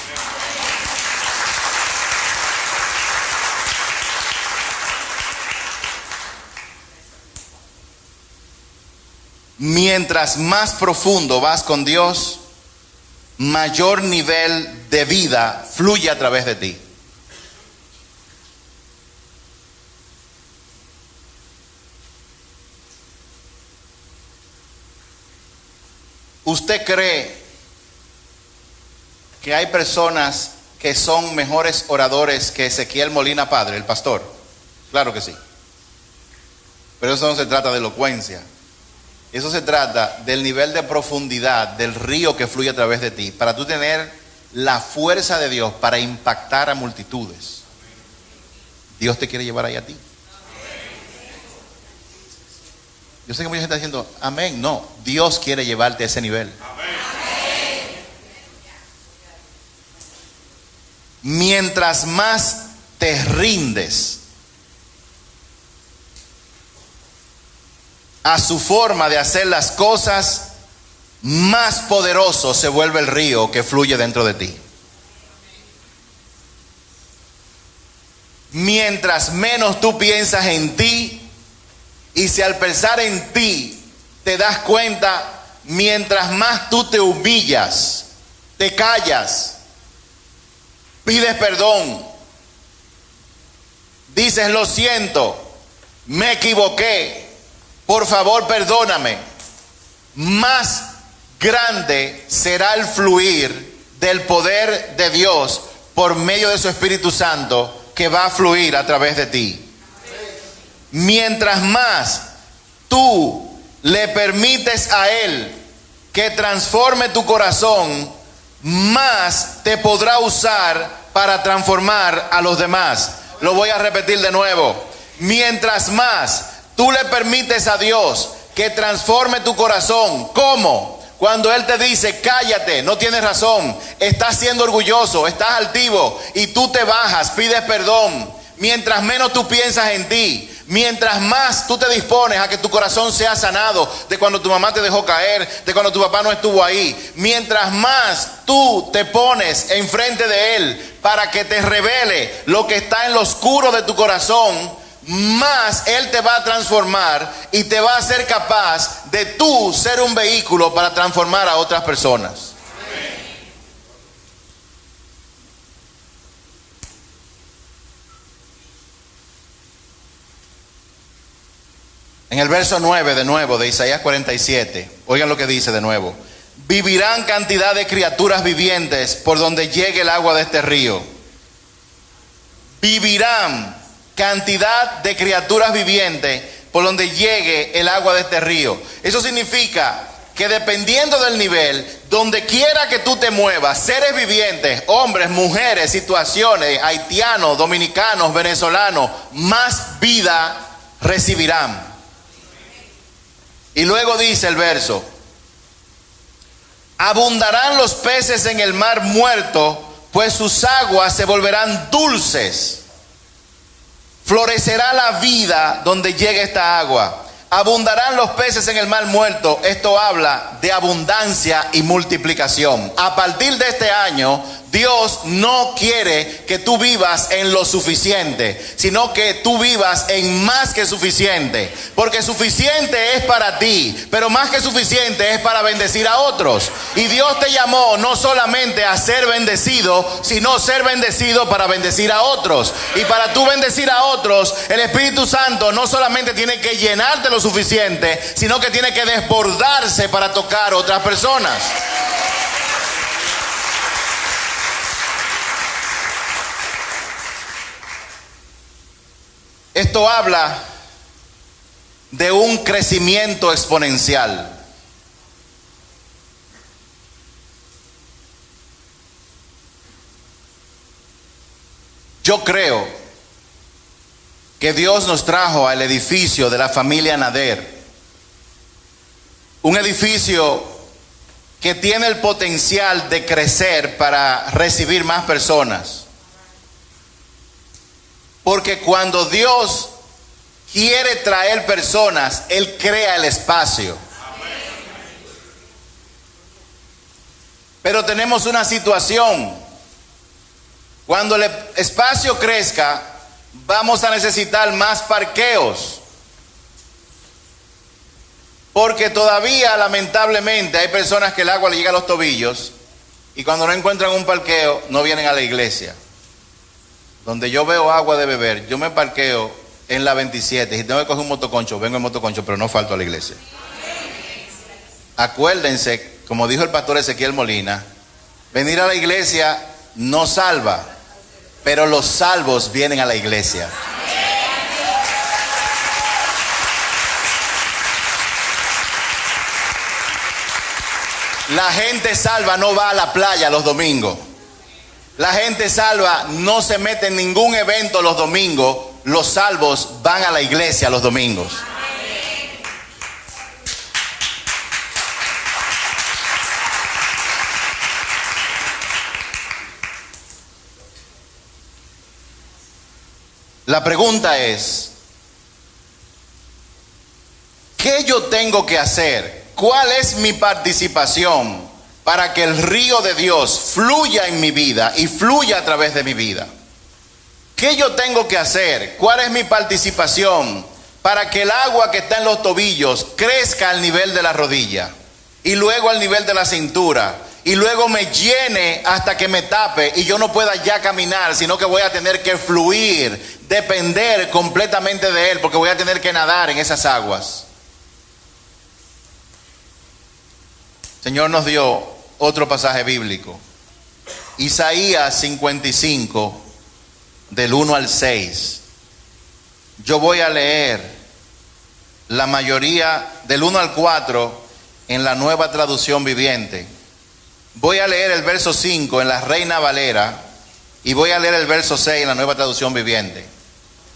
Mientras más profundo vas con Dios, mayor nivel de vida fluye a través de ti. ¿Usted cree que hay personas que son mejores oradores que Ezequiel Molina Padre, el pastor? Claro que sí. Pero eso no se trata de elocuencia. Eso se trata del nivel de profundidad del río que fluye a través de ti, para tú tener la fuerza de Dios para impactar a multitudes. Dios te quiere llevar ahí a ti. Yo sé que mucha gente está diciendo, amén. No, Dios quiere llevarte a ese nivel. Mientras más te rindes a su forma de hacer las cosas, más poderoso se vuelve el río que fluye dentro de ti. Mientras menos tú piensas en ti, y si al pensar en ti te das cuenta, mientras más tú te humillas, te callas, pides perdón, dices lo siento, me equivoqué, por favor perdóname, más grande será el fluir del poder de Dios por medio de su Espíritu Santo que va a fluir a través de ti. Mientras más tú le permites a Él que transforme tu corazón, más te podrá usar para transformar a los demás. Lo voy a repetir de nuevo. Mientras más tú le permites a Dios que transforme tu corazón, ¿cómo? Cuando Él te dice, cállate, no tienes razón, estás siendo orgulloso, estás altivo, y tú te bajas, pides perdón. Mientras menos tú piensas en ti, mientras más tú te dispones a que tu corazón sea sanado de cuando tu mamá te dejó caer, de cuando tu papá no estuvo ahí, mientras más tú te pones enfrente de Él para que te revele lo que está en lo oscuro de tu corazón, más Él te va a transformar y te va a hacer capaz de tú ser un vehículo para transformar a otras personas. En el verso 9 de nuevo de Isaías 47, oigan lo que dice de nuevo: vivirán cantidad de criaturas vivientes por donde llegue el agua de este río. Vivirán cantidad de criaturas vivientes por donde llegue el agua de este río. Eso significa que dependiendo del nivel, donde quiera que tú te muevas, seres vivientes, hombres, mujeres, situaciones, haitianos, dominicanos, venezolanos, más vida recibirán. Y luego dice el verso: abundarán los peces en el mar muerto, pues sus aguas se volverán dulces. Florecerá la vida donde llegue esta agua. Abundarán los peces en el mar muerto. Esto habla de abundancia y multiplicación. A partir de este año, Dios no quiere que tú vivas en lo suficiente, sino que tú vivas en más que suficiente. Porque suficiente es para ti, pero más que suficiente es para bendecir a otros. Y Dios te llamó no solamente a ser bendecido, sino ser bendecido para bendecir a otros. Y para tú bendecir a otros, el Espíritu Santo no solamente tiene que llenarte lo suficiente, sino que tiene que desbordarse para tocar a otras personas. Esto habla de un crecimiento exponencial. Yo creo que Dios nos trajo al edificio de la familia Nader, un edificio que tiene el potencial de crecer para recibir más personas. Porque cuando Dios quiere traer personas, Él crea el espacio. Pero tenemos una situación. Cuando el espacio crezca, vamos a necesitar más parqueos. Porque todavía, lamentablemente, hay personas que el agua le llega a los tobillos y cuando no encuentran un parqueo, no vienen a la iglesia. Donde yo veo agua de beber, yo me parqueo en la 27. Si tengo que coger un motoconcho, vengo en motoconcho, pero no falto a la iglesia. Acuérdense, como dijo el pastor Ezequiel Molina, venir a la iglesia no salva, pero los salvos vienen a la iglesia. La gente salva no va a la playa los domingos. La gente salva no se mete en ningún evento los domingos. Los salvos van a la iglesia los domingos. La pregunta es, ¿qué yo tengo que hacer? ¿Cuál es mi participación para que el río de Dios fluya en mi vida y fluya a través de mi vida? ¿Qué yo tengo que hacer? ¿Cuál es mi participación para que el agua que está en los tobillos crezca al nivel de la rodilla y luego al nivel de la cintura y luego me llene hasta que me tape y yo no pueda ya caminar, sino que voy a tener que fluir, depender completamente de Él, porque voy a tener que nadar en esas aguas? El Señor nos dio otro pasaje bíblico, Isaías 55, del 1 al 6. Yo voy a leer la mayoría del 1 al 4 en la Nueva Traducción Viviente. Voy a leer el verso 5 en la Reina Valera y voy a leer el verso 6 en la Nueva Traducción Viviente.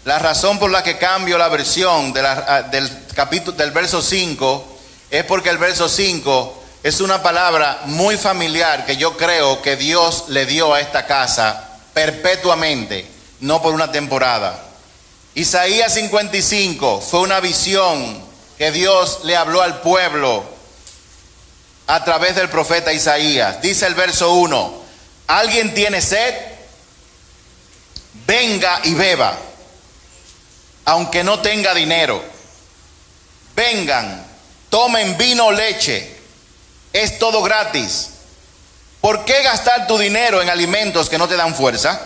La razón por la que cambio la versión del verso 5 es porque el verso 5 es una palabra muy familiar que yo creo que Dios le dio a esta casa perpetuamente, no por una temporada. Isaías 55 fue una visión que Dios le habló al pueblo a través del profeta Isaías. Dice el verso 1: ¿alguien tiene sed? Venga y beba, aunque no tenga dinero. Vengan, tomen vino o leche, es todo gratis. ¿Por qué gastar tu dinero en alimentos que no te dan fuerza?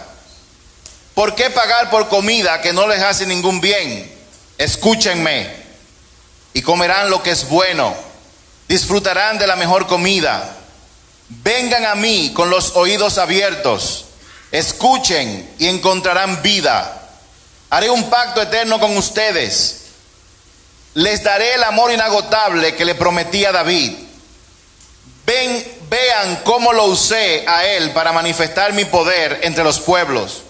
¿Por qué pagar por comida que no les hace ningún bien? Escúchenme y comerán lo que es bueno, disfrutarán de la mejor comida. Vengan a mí con los oídos abiertos, escuchen y encontrarán vida. Haré un pacto eterno con ustedes, les daré el amor inagotable que le prometí a David. Vean cómo lo usé a él para manifestar mi poder entre los pueblos.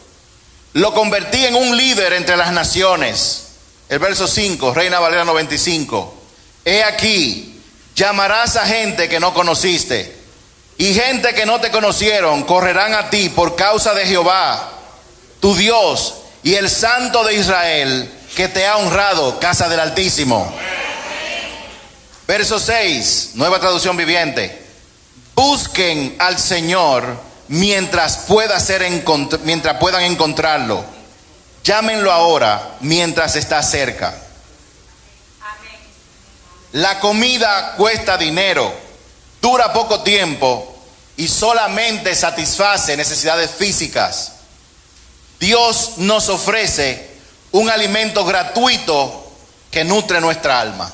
Lo convertí en un líder entre las naciones. El verso 5, Reina Valera 95. He aquí, llamarás a gente que no conociste, y gente que no te conocieron correrán a ti por causa de Jehová, tu Dios, y el Santo de Israel, que te ha honrado, casa del Altísimo. Verso 6, Nueva Traducción Viviente. Busquen al Señor mientras puedan encontrarlo. Llámenlo ahora mientras está cerca. La comida cuesta dinero, dura poco tiempo y solamente satisface necesidades físicas. Dios nos ofrece un alimento gratuito que nutre nuestra alma.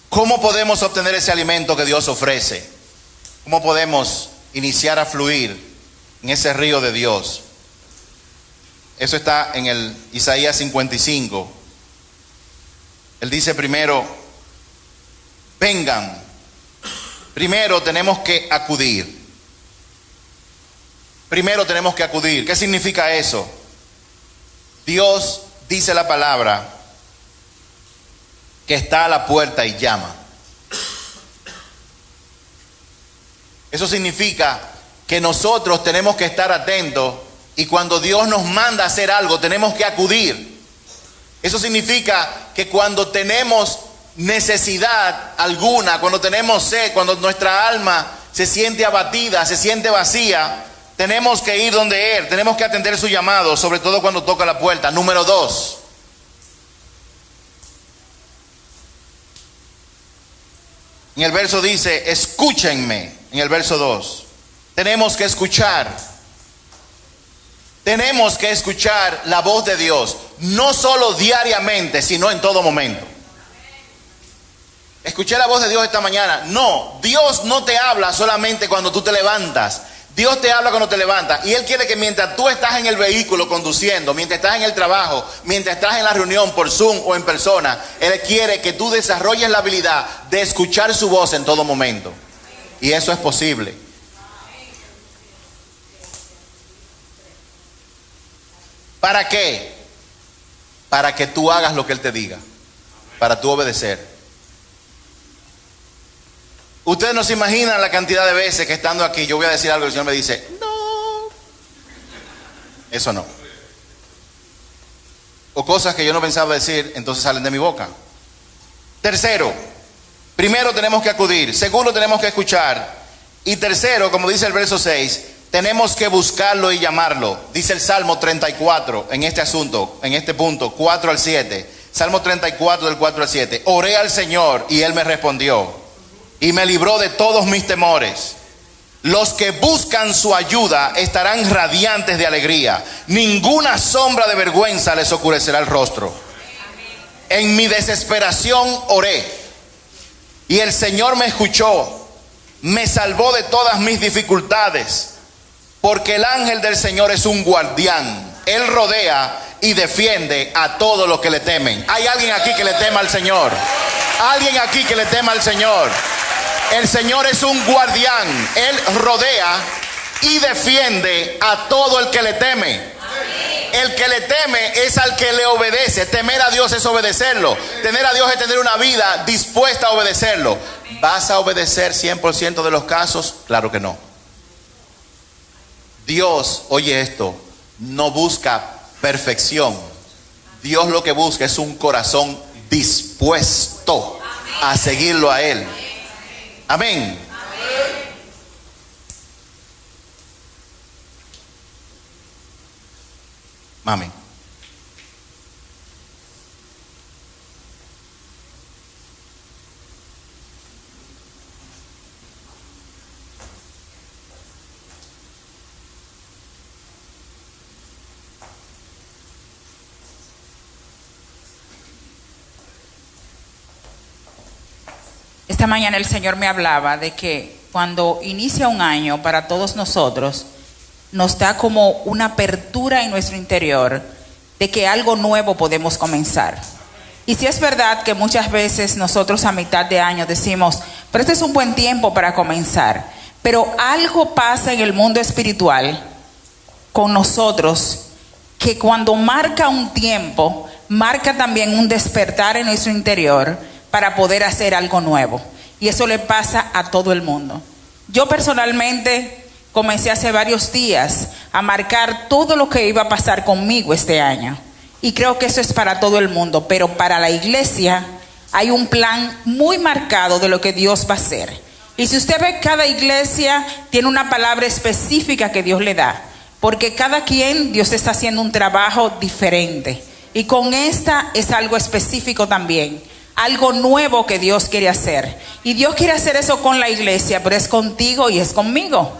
¿Cómo podemos obtener ese alimento que Dios ofrece? ¿Cómo podemos iniciar a fluir en ese río de Dios? Eso está en el Isaías 55. Él dice primero, vengan. Primero tenemos que acudir. Primero tenemos que acudir. ¿Qué significa eso? Dios dice la palabra que está a la puerta y llama. Eso significa que nosotros tenemos que estar atentos y cuando Dios nos manda a hacer algo tenemos que acudir. Eso significa que cuando tenemos necesidad alguna, cuando tenemos sed, cuando nuestra alma se siente abatida, se siente vacía, tenemos que ir donde Él, tenemos que atender su llamado, sobre todo cuando toca la puerta. Número 2. En el verso dice, escúchenme. En el verso 2. Tenemos que escuchar. Tenemos que escuchar la voz de Dios, no solo diariamente, sino en todo momento. Escuché la voz de Dios esta mañana. No, Dios no te habla solamente cuando tú te levantas. Dios te habla cuando te levantas. Y Él quiere que mientras tú estás en el vehículo conduciendo, mientras estás en el trabajo, mientras estás en la reunión por Zoom o en persona, Él quiere que tú desarrolles la habilidad de escuchar su voz en todo momento. Y eso es posible. ¿Para qué? Para que tú hagas lo que Él te diga. Para tú obedecer. Ustedes no se imaginan la cantidad de veces que estando aquí yo voy a decir algo y el Señor me dice, no. Eso no. o cosas que yo no pensaba decir, entonces salen de mi boca. Tercero, primero tenemos que acudir, segundo tenemos que escuchar, y tercero, como dice el verso 6, tenemos que buscarlo y llamarlo. Dice el Salmo 34 en este asunto, en este punto, 4 al 7. Salmo 34 del 4 al 7. Oré al Señor y Él me respondió y me libró de todos mis temores. Los que buscan su ayuda estarán radiantes de alegría. Ninguna sombra de vergüenza les oscurecerá el rostro. En mi desesperación oré y el Señor me escuchó, me salvó de todas mis dificultades. Porque el ángel del Señor es un guardián. Él rodea y defiende a todos los que le temen. ¿Hay alguien aquí que le tema al Señor? ¿Alguien aquí que le tema al Señor? El Señor es un guardián. Él rodea y defiende a todo el que le teme. El que le teme es al que le obedece. Temer a Dios es obedecerlo. Tener a Dios es tener una vida dispuesta a obedecerlo. ¿Vas a obedecer 100% de los casos? Claro que no. Dios, oye esto, no busca perfección. Dios lo que busca es un corazón dispuesto a seguirlo a Él. Amén. Mami. Esta mañana el Señor me hablaba de que cuando inicia un año para todos nosotros, nos da como una apertura en nuestro interior de que algo nuevo podemos comenzar. Y si es verdad que muchas veces nosotros a mitad de año decimos, pero este es un buen tiempo para comenzar, pero algo pasa en el mundo espiritual con nosotros que cuando marca un tiempo, marca también un despertar en nuestro interior para poder hacer algo nuevo. Y eso le pasa a todo el mundo. Yo personalmente comencé hace varios días a marcar todo lo que iba a pasar conmigo este año. Y creo que eso es para todo el mundo. Pero para la iglesia hay un plan muy marcado de lo que Dios va a hacer. Y si usted ve, cada iglesia tiene una palabra específica que Dios le da. Porque cada quien, Dios está haciendo un trabajo diferente. Y con esta es algo específico también. Algo nuevo que Dios quiere hacer. Y Dios quiere hacer eso con la iglesia, pero es contigo y es conmigo.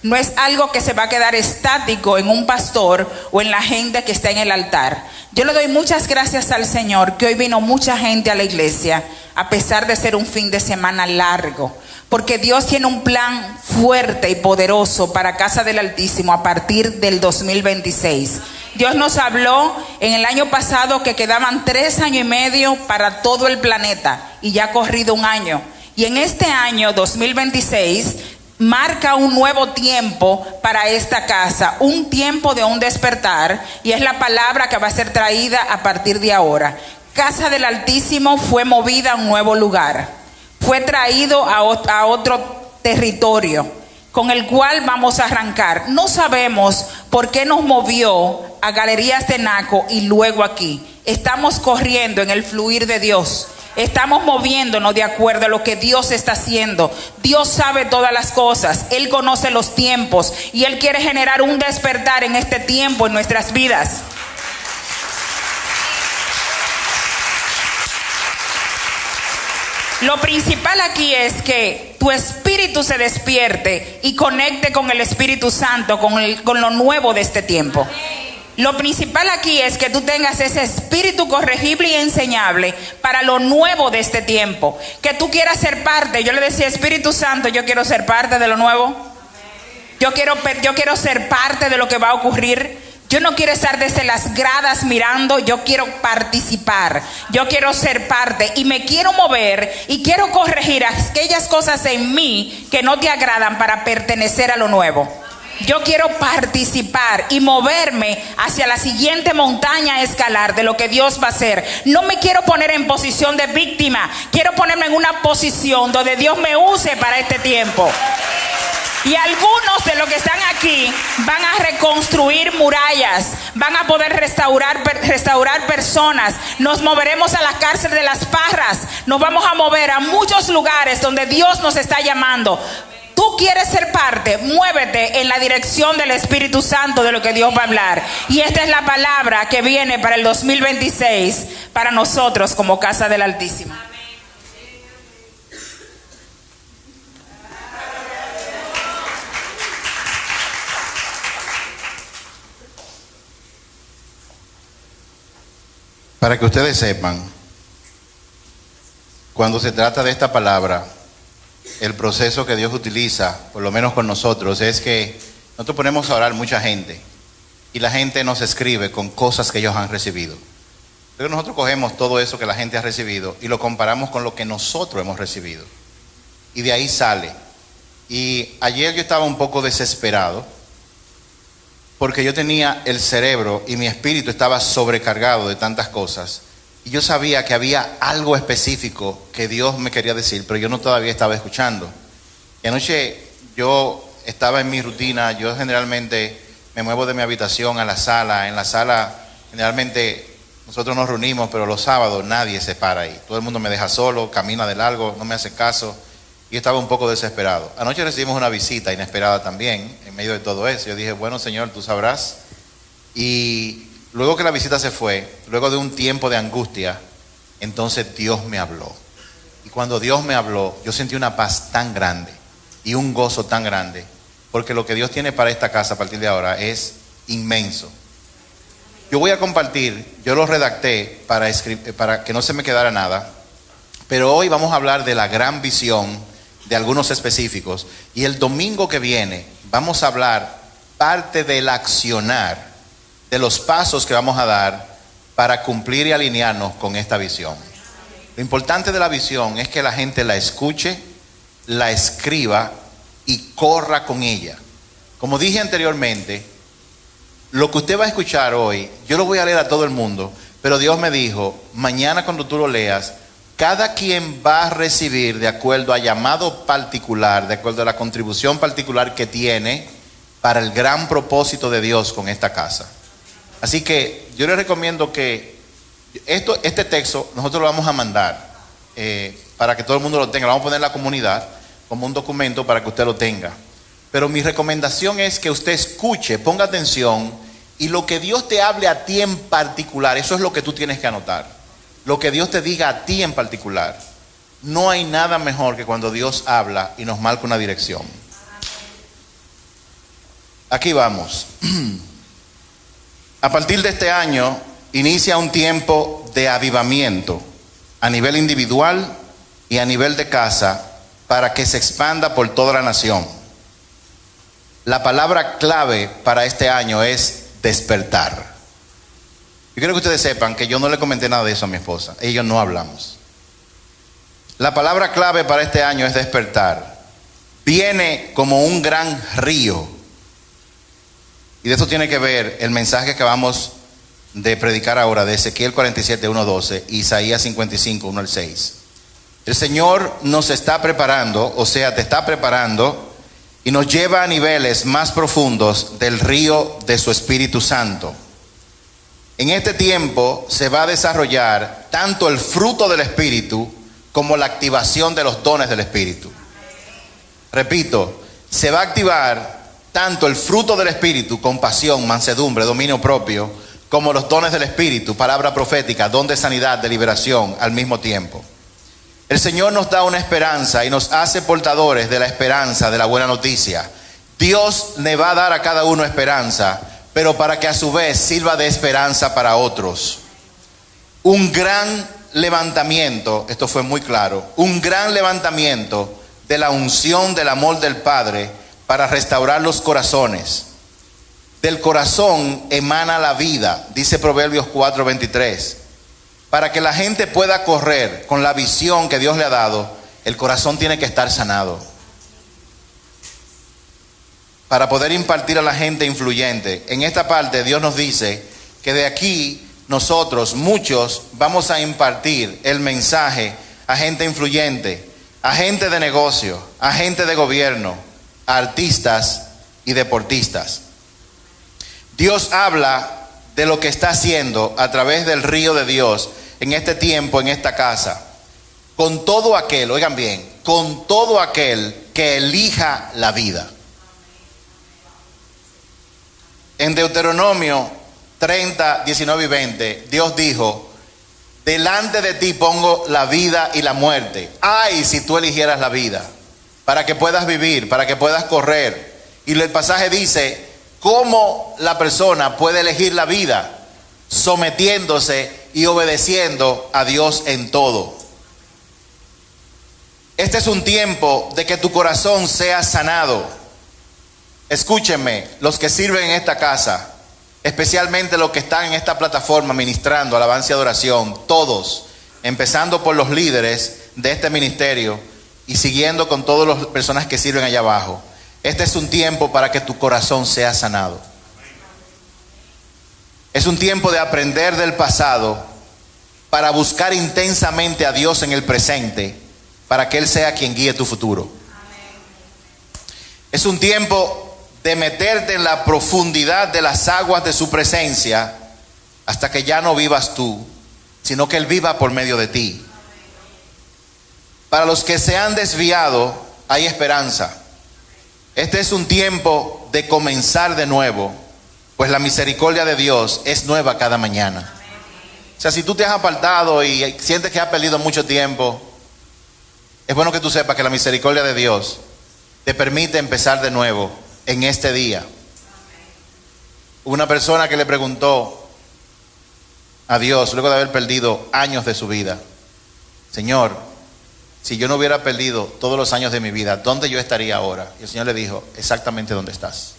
No es algo que se va a quedar estático en un pastor o en la gente que está en el altar. Yo le doy muchas gracias al Señor que hoy vino mucha gente a la iglesia, a pesar de ser un fin de semana largo. Porque Dios tiene un plan fuerte y poderoso para Casa del Altísimo a partir del 2026. Dios nos habló en el año pasado que quedaban 3 años y medio para todo el planeta y ya ha corrido un año. Y en este año 2026 marca un nuevo tiempo para esta casa, un tiempo de un despertar, y es la palabra que va a ser traída a partir de ahora. Casa del Altísimo fue movida a un nuevo lugar, fue traído a otro territorio con el cual vamos a arrancar. No sabemos por qué nos movió a Galerías de Naco y luego aquí. Estamos corriendo en el fluir de Dios. Estamos moviéndonos de acuerdo a lo que Dios está haciendo. Dios sabe todas las cosas. Él conoce los tiempos y Él quiere generar un despertar en este tiempo en nuestras vidas. Lo principal aquí es que tu espíritu se despierte y conecte con el Espíritu Santo, con lo nuevo de este tiempo. Lo principal aquí es que tú tengas ese espíritu corregible y enseñable para lo nuevo de este tiempo. Que tú quieras ser parte. Yo le decía, Espíritu Santo, yo quiero ser parte de lo nuevo. Yo quiero ser parte de lo que va a ocurrir. Yo no quiero estar desde las gradas mirando, yo quiero participar, yo quiero ser parte y me quiero mover y quiero corregir aquellas cosas en mí que no te agradan para pertenecer a lo nuevo. Yo quiero participar y moverme hacia la siguiente montaña a escalar de lo que Dios va a hacer. No me quiero poner en posición de víctima, quiero ponerme en una posición donde Dios me use para este tiempo. Y algunos de los que están aquí van a reconstruir murallas, van a poder restaurar personas. Nos moveremos a la cárcel de Las Parras, nos vamos a mover a muchos lugares donde Dios nos está llamando. Tú quieres ser parte, muévete en la dirección del Espíritu Santo de lo que Dios va a hablar. Y esta es la palabra que viene para el 2026 para nosotros como Casa del Altísimo. Para que ustedes sepan, cuando se trata de esta palabra, el proceso que Dios utiliza, por lo menos con nosotros, es que nosotros ponemos a orar mucha gente y la gente nos escribe con cosas que ellos han recibido. Pero nosotros cogemos todo eso que la gente ha recibido y lo comparamos con lo que nosotros hemos recibido. Y de ahí sale. Y ayer yo estaba un poco desesperado porque yo tenía el cerebro y mi espíritu estaba sobrecargado de tantas cosas. Y yo sabía que había algo específico que Dios me quería decir, pero yo no todavía estaba escuchando. Y anoche yo estaba en mi rutina. Yo generalmente me muevo de mi habitación a la sala. En la sala generalmente nosotros nos reunimos, pero los sábados nadie se para ahí. Todo el mundo me deja solo, camina de largo, no me hace caso. Y estaba un poco desesperado. Anoche recibimos una visita inesperada también, en medio de todo eso. Yo dije, bueno, Señor, tú sabrás. Y luego que la visita se fue, luego de un tiempo de angustia, entonces Dios me habló. Y cuando Dios me habló, yo sentí una paz tan grande y un gozo tan grande, porque lo que Dios tiene para esta casa a partir de ahora es inmenso. Yo voy a compartir, yo lo redacté para que no se me quedara nada, pero hoy vamos a hablar de la gran visión de algunos específicos, y el domingo que viene vamos a hablar parte del accionar, de los pasos que vamos a dar para cumplir y alinearnos con esta visión. Lo importante de la visión es que la gente la escuche, la escriba y corra con ella. Como dije anteriormente, lo que usted va a escuchar hoy, yo lo voy a leer a todo el mundo, pero Dios me dijo, mañana cuando tú lo leas, cada quien va a recibir de acuerdo a llamado particular, de acuerdo a la contribución particular que tiene para el gran propósito de Dios con esta casa. Así que yo les recomiendo que este texto nosotros lo vamos a mandar para que todo el mundo lo tenga. Lo vamos a poner en la comunidad como un documento para que usted lo tenga. Pero mi recomendación es que usted escuche, ponga atención, y lo que Dios te hable a ti en particular, eso es lo que tú tienes que anotar. Lo que Dios te diga a ti en particular. No hay nada mejor que cuando Dios habla y nos marca una dirección. Aquí vamos. A partir de este año inicia un tiempo de avivamiento a nivel individual y a nivel de casa para que se expanda por toda la nación. La palabra clave para este año es despertar. Yo quiero que ustedes sepan que yo no le comenté nada de eso a mi esposa. Ellos no hablamos. La palabra clave para este año es despertar. Viene como un gran río. Y de esto tiene que ver el mensaje que vamos de predicar ahora de Ezequiel 47, 1-12 y Isaías 55, 1-6. El Señor nos está preparando, o sea, te está preparando y nos lleva a niveles más profundos del río de su Espíritu Santo. En este tiempo se va a desarrollar tanto el fruto del Espíritu como la activación de los dones del Espíritu. Repito, se va a activar tanto el fruto del Espíritu, compasión, mansedumbre, dominio propio, como los dones del Espíritu, palabra profética, don de sanidad, de liberación al mismo tiempo. El Señor nos da una esperanza y nos hace portadores de la esperanza, de la buena noticia. Dios le va a dar a cada uno esperanza, pero para que a su vez sirva de esperanza para otros. Un gran levantamiento, esto fue muy claro, un gran levantamiento de la unción del amor del Padre para restaurar los corazones. Del corazón emana la vida, dice Proverbios 4:23. Para que la gente pueda correr con la visión que Dios le ha dado, el corazón tiene que estar sanado. Para poder impartir a la gente influyente. En esta parte Dios nos dice que de aquí nosotros, muchos, vamos a impartir el mensaje a gente influyente, a gente de negocio, a gente de gobierno, a artistas y deportistas. Dios habla de lo que está haciendo a través del río de Dios en este tiempo, en esta casa, con todo aquel, oigan bien, con todo aquel que elija la vida. En Deuteronomio 30, 19 y 20, Dios dijo: delante de ti pongo la vida y la muerte. Ay, si tú eligieras la vida, para que puedas vivir, para que puedas correr. Y el pasaje dice: ¿cómo la persona puede elegir la vida? Sometiéndose y obedeciendo a Dios en todo. Este es un tiempo de que tu corazón sea sanado. Escúchenme, los que sirven en esta casa, especialmente los que están en esta plataforma ministrando alabanza y adoración, todos, empezando por los líderes de este ministerio y siguiendo con todas las personas que sirven allá abajo. Este es un tiempo para que tu corazón sea sanado. Es un tiempo de aprender del pasado para buscar intensamente a Dios en el presente, para que Él sea quien guíe tu futuro. Es un tiempo de meterte en la profundidad de las aguas de su presencia hasta que ya no vivas tú, sino que Él viva por medio de ti. Para los que se han desviado, hay esperanza. Este es un tiempo de comenzar de nuevo, pues la misericordia de Dios es nueva cada mañana. O sea, si tú te has apartado y sientes que has perdido mucho tiempo, es bueno que tú sepas que la misericordia de Dios te permite empezar de nuevo en este día. Una persona que le preguntó a Dios, luego de haber perdido años de su vida: Señor, si yo no hubiera perdido todos los años de mi vida, ¿dónde yo estaría ahora? Y el Señor le dijo: exactamente donde estás.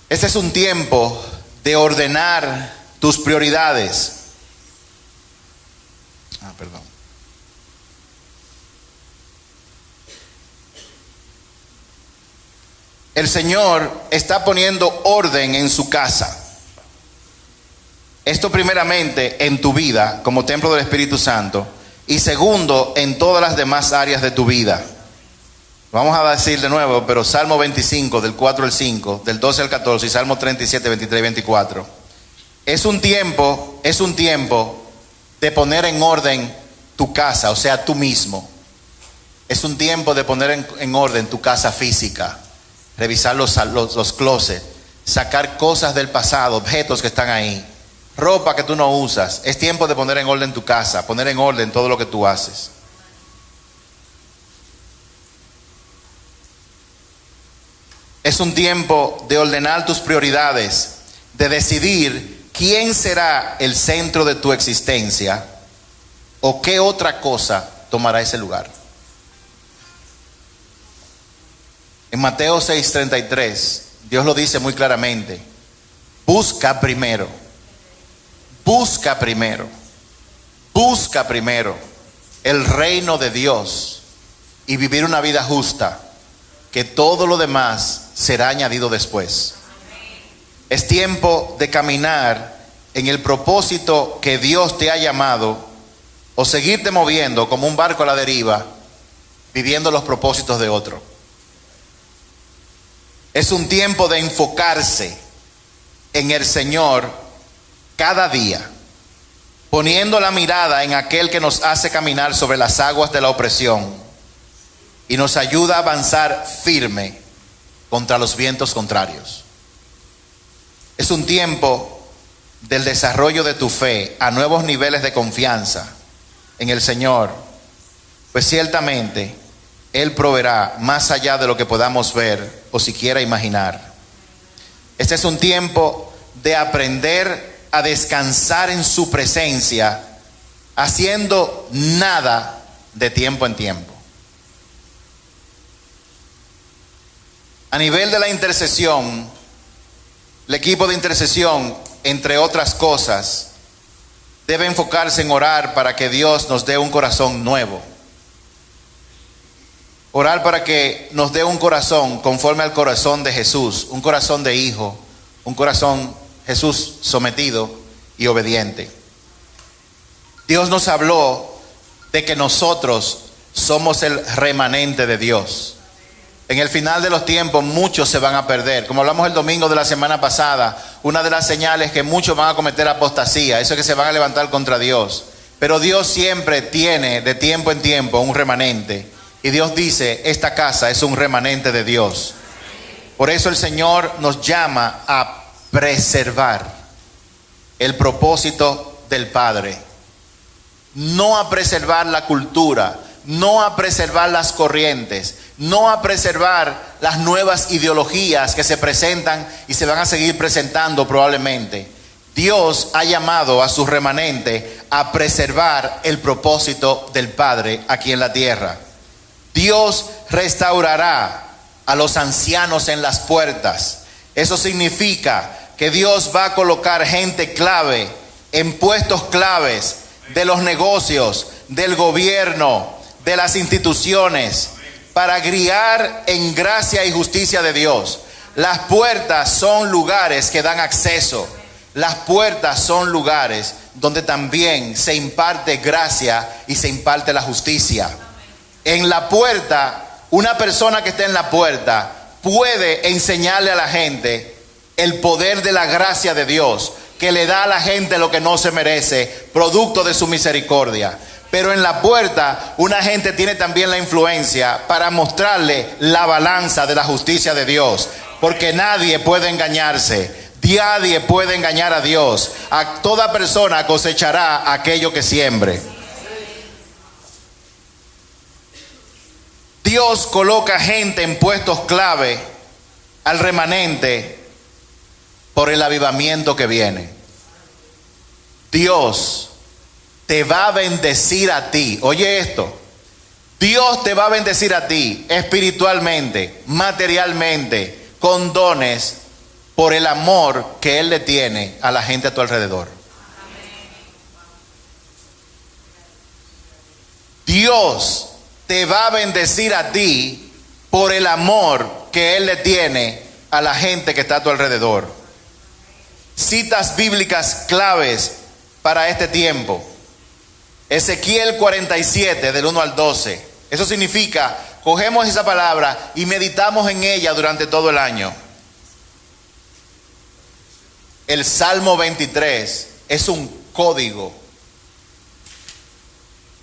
Este es un tiempo de ordenar tus prioridades. Perdón. El Señor está poniendo orden en su casa. Esto primeramente en tu vida como templo del Espíritu Santo, y segundo en todas las demás áreas de tu vida. Vamos a decir de nuevo, pero Salmo 25 del 4 al 5, del 12 al 14, y Salmo 37, 23 y 24. Es un tiempo de poner en orden tu casa, o sea, tú mismo. Es un tiempo de poner en orden tu casa física. Revisar los closets, sacar cosas del pasado, objetos que están ahí, ropa que tú no usas. Es tiempo de poner en orden tu casa, poner en orden todo lo que tú haces. Es un tiempo de ordenar tus prioridades, de decidir quién será el centro de tu existencia o qué otra cosa tomará ese lugar. En Mateo 6:33, Dios lo dice muy claramente: busca primero el reino de Dios y vivir una vida justa, que todo lo demás será añadido después. Es tiempo de caminar en el propósito que Dios te ha llamado, o seguirte moviendo como un barco a la deriva, viviendo los propósitos de otro. Es un tiempo de enfocarse en el Señor cada día, poniendo la mirada en aquel que nos hace caminar sobre las aguas de la opresión y nos ayuda a avanzar firme contra los vientos contrarios. Es un tiempo del desarrollo de tu fe a nuevos niveles de confianza en el Señor, pues ciertamente Él proveerá más allá de lo que podamos ver o siquiera imaginar. Este es un tiempo de aprender a descansar en su presencia, haciendo nada de tiempo en tiempo. A nivel de la intercesión, el equipo de intercesión, entre otras cosas, debe enfocarse en orar para que Dios nos dé un corazón nuevo. Orar para que nos dé un corazón conforme al corazón de Jesús, un corazón de hijo, un corazón Jesús sometido y obediente. Dios nos habló de que nosotros somos el remanente de Dios. En el final de los tiempos muchos se van a perder. Como hablamos el domingo de la semana pasada, una de las señales es que muchos van a cometer apostasía. Eso es que se van a levantar contra Dios. Pero Dios siempre tiene de tiempo en tiempo un remanente. Y Dios dice, esta casa es un remanente de Dios. Por eso el Señor nos llama a preservar el propósito del Padre. No a preservar la cultura, no a preservar las corrientes, no a preservar las nuevas ideologías que se presentan y se van a seguir presentando probablemente. Dios ha llamado a su remanente a preservar el propósito del Padre aquí en la tierra. Dios restaurará a los ancianos en las puertas. Eso significa que Dios va a colocar gente clave en puestos claves de los negocios, del gobierno, de las instituciones, para guiar en gracia y justicia de Dios. Las puertas son lugares que dan acceso. Las puertas son lugares donde también se imparte gracia y se imparte la justicia. En la puerta, una persona que esté en la puerta puede enseñarle a la gente el poder de la gracia de Dios, que le da a la gente lo que no se merece, producto de su misericordia. Pero en la puerta, una gente tiene también la influencia para mostrarle la balanza de la justicia de Dios. Porque nadie puede engañarse. Nadie puede engañar a Dios. A toda persona cosechará aquello que siembre. Dios coloca gente en puestos clave al remanente por el avivamiento que viene. Dios te va a bendecir a ti. Oye esto. Dios te va a bendecir a ti espiritualmente, materialmente, con dones, por el amor que Él le tiene a la gente a tu alrededor. Dios te va a bendecir a ti por el amor que Él le tiene a la gente que está a tu alrededor. Citas bíblicas claves para este tiempo. Ezequiel 47 del 1 al 12. Eso significa, cogemos esa palabra y meditamos en ella durante todo el año. El Salmo 23 es un código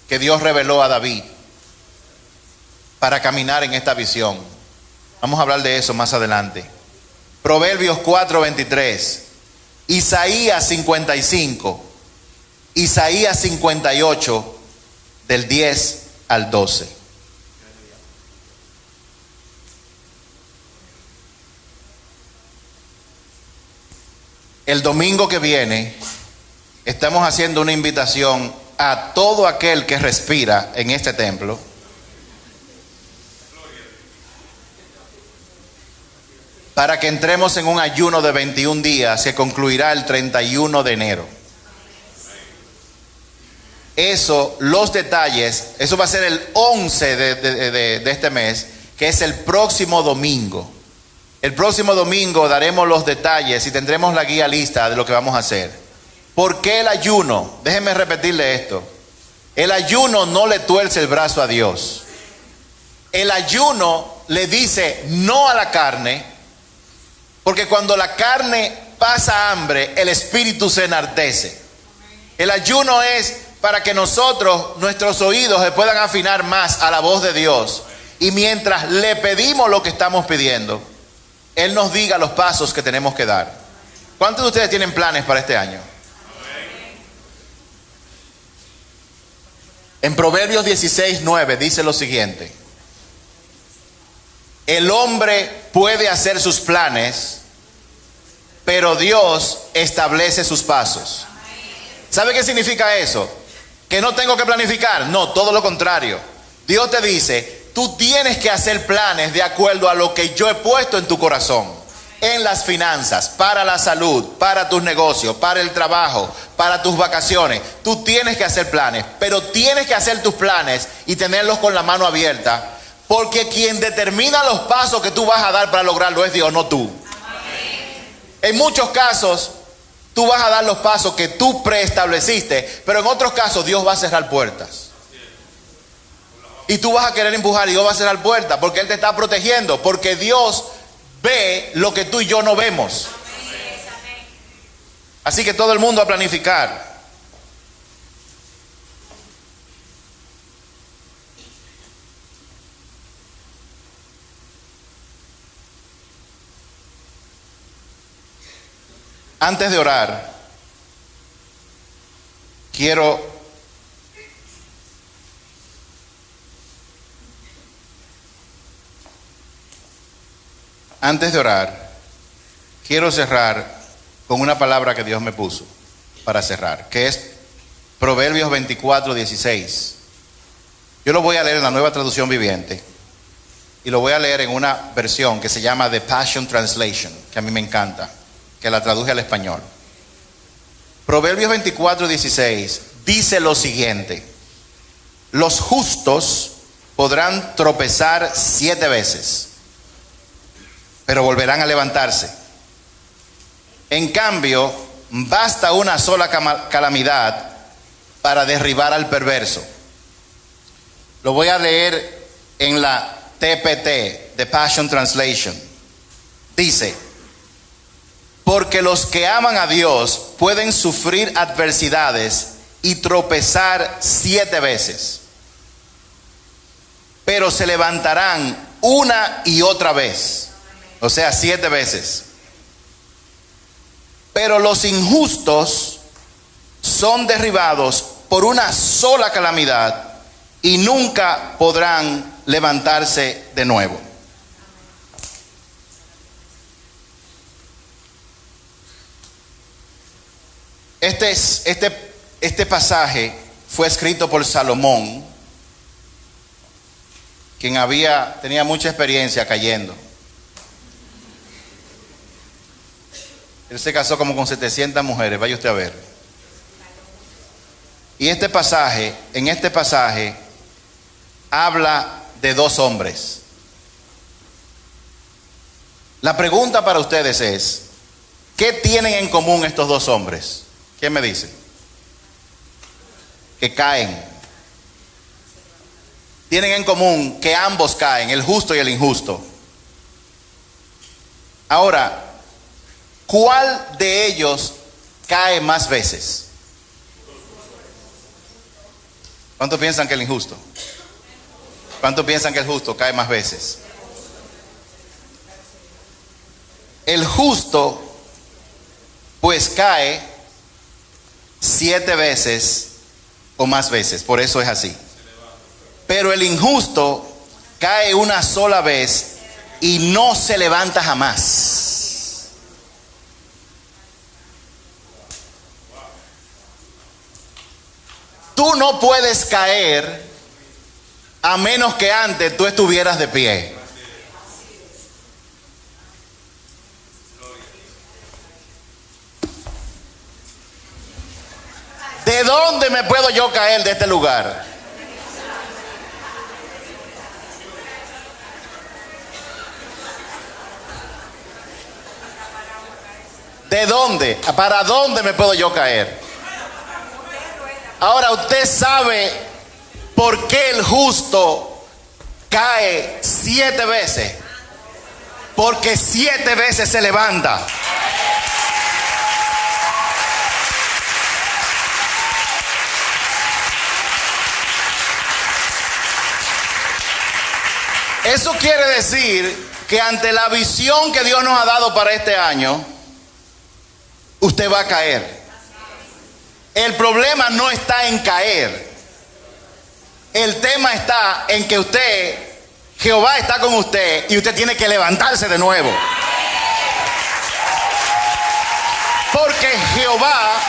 que Dios reveló a David para caminar en esta visión. Vamos a hablar de eso más adelante. Proverbios 4:23, Isaías 55, Isaías 58 del 10 al 12. El domingo que viene estamos haciendo una invitación a todo aquel que respira en este templo para que entremos en un ayuno de 21 días que concluirá el 31 de enero. Eso, los detalles, eso va a ser el 11 de este mes, que es el próximo domingo. El próximo domingo daremos los detalles y tendremos la guía lista de lo que vamos a hacer. ¿Por qué el ayuno? Déjenme repetirle esto. El ayuno no le tuerce el brazo a Dios. El ayuno le dice no a la carne, porque cuando la carne pasa hambre, el espíritu se enardece. El ayuno es para que nosotros, nuestros oídos se puedan afinar más a la voz de Dios. Y mientras le pedimos lo que estamos pidiendo, Él nos diga los pasos que tenemos que dar. ¿Cuántos de ustedes tienen planes para este año? En Proverbios 16:9 dice lo siguiente: el hombre puede hacer sus planes, pero Dios establece sus pasos. ¿Sabe qué significa eso? ¿Que no tengo que planificar? No, todo lo contrario. Dios te dice, tú tienes que hacer planes de acuerdo a lo que yo he puesto en tu corazón. En las finanzas, para la salud, para tus negocios, para el trabajo, para tus vacaciones. Tú tienes que hacer planes, pero tienes que hacer tus planes y tenerlos con la mano abierta, porque quien determina los pasos que tú vas a dar para lograrlo es Dios, no tú. En muchos casos, tú vas a dar los pasos que tú preestableciste, pero en otros casos Dios va a cerrar puertas. Y tú vas a querer empujar y Dios va a cerrar puertas porque Él te está protegiendo, porque Dios ve lo que tú y yo no vemos. Así que todo el mundo a planificar. Antes de orar, quiero cerrar con una palabra que Dios me puso para cerrar, que es Proverbios 24:16. Yo lo voy a leer en la Nueva Traducción Viviente y lo voy a leer en una versión que se llama The Passion Translation, que a mí me encanta, que la traduje al español. Proverbios 24:16 dice lo siguiente: los justos podrán tropezar 7 veces, pero volverán a levantarse. En cambio, basta una sola calamidad para derribar al perverso. Lo voy a leer en la TPT, The Passion Translation. Dice: porque los que aman a Dios pueden sufrir adversidades y tropezar 7 veces, pero se levantarán una y otra vez, o sea, 7 veces. Pero los injustos son derribados por una sola calamidad y nunca podrán levantarse de nuevo. Este pasaje fue escrito por Salomón, quien tenía mucha experiencia cayendo. Él se casó como con 700 mujeres, vaya usted a ver. Y en este pasaje habla de 2 hombres. La pregunta para ustedes es: ¿qué tienen en común estos 2 hombres? ¿Quién me dice? Que caen. Tienen en común que ambos caen, el justo y el injusto. Ahora, ¿cuál de ellos cae más veces? ¿Cuántos piensan que el injusto? ¿Cuántos piensan que el justo cae más veces? El justo pues cae 7 veces o más veces, por eso es así. Pero el injusto cae una sola vez y no se levanta jamás. Tú no puedes caer a menos que antes tú estuvieras de pie. ¿De dónde me puedo yo caer de este lugar? ¿De dónde? ¿Para dónde me puedo yo caer? Ahora, usted sabe por qué el justo cae 7 veces. Porque 7 veces se levanta. Eso quiere decir que ante la visión que Dios nos ha dado para este año, usted va a caer. El problema no está en caer. El tema está en que Jehová está con usted y usted tiene que levantarse de nuevo. Porque Jehová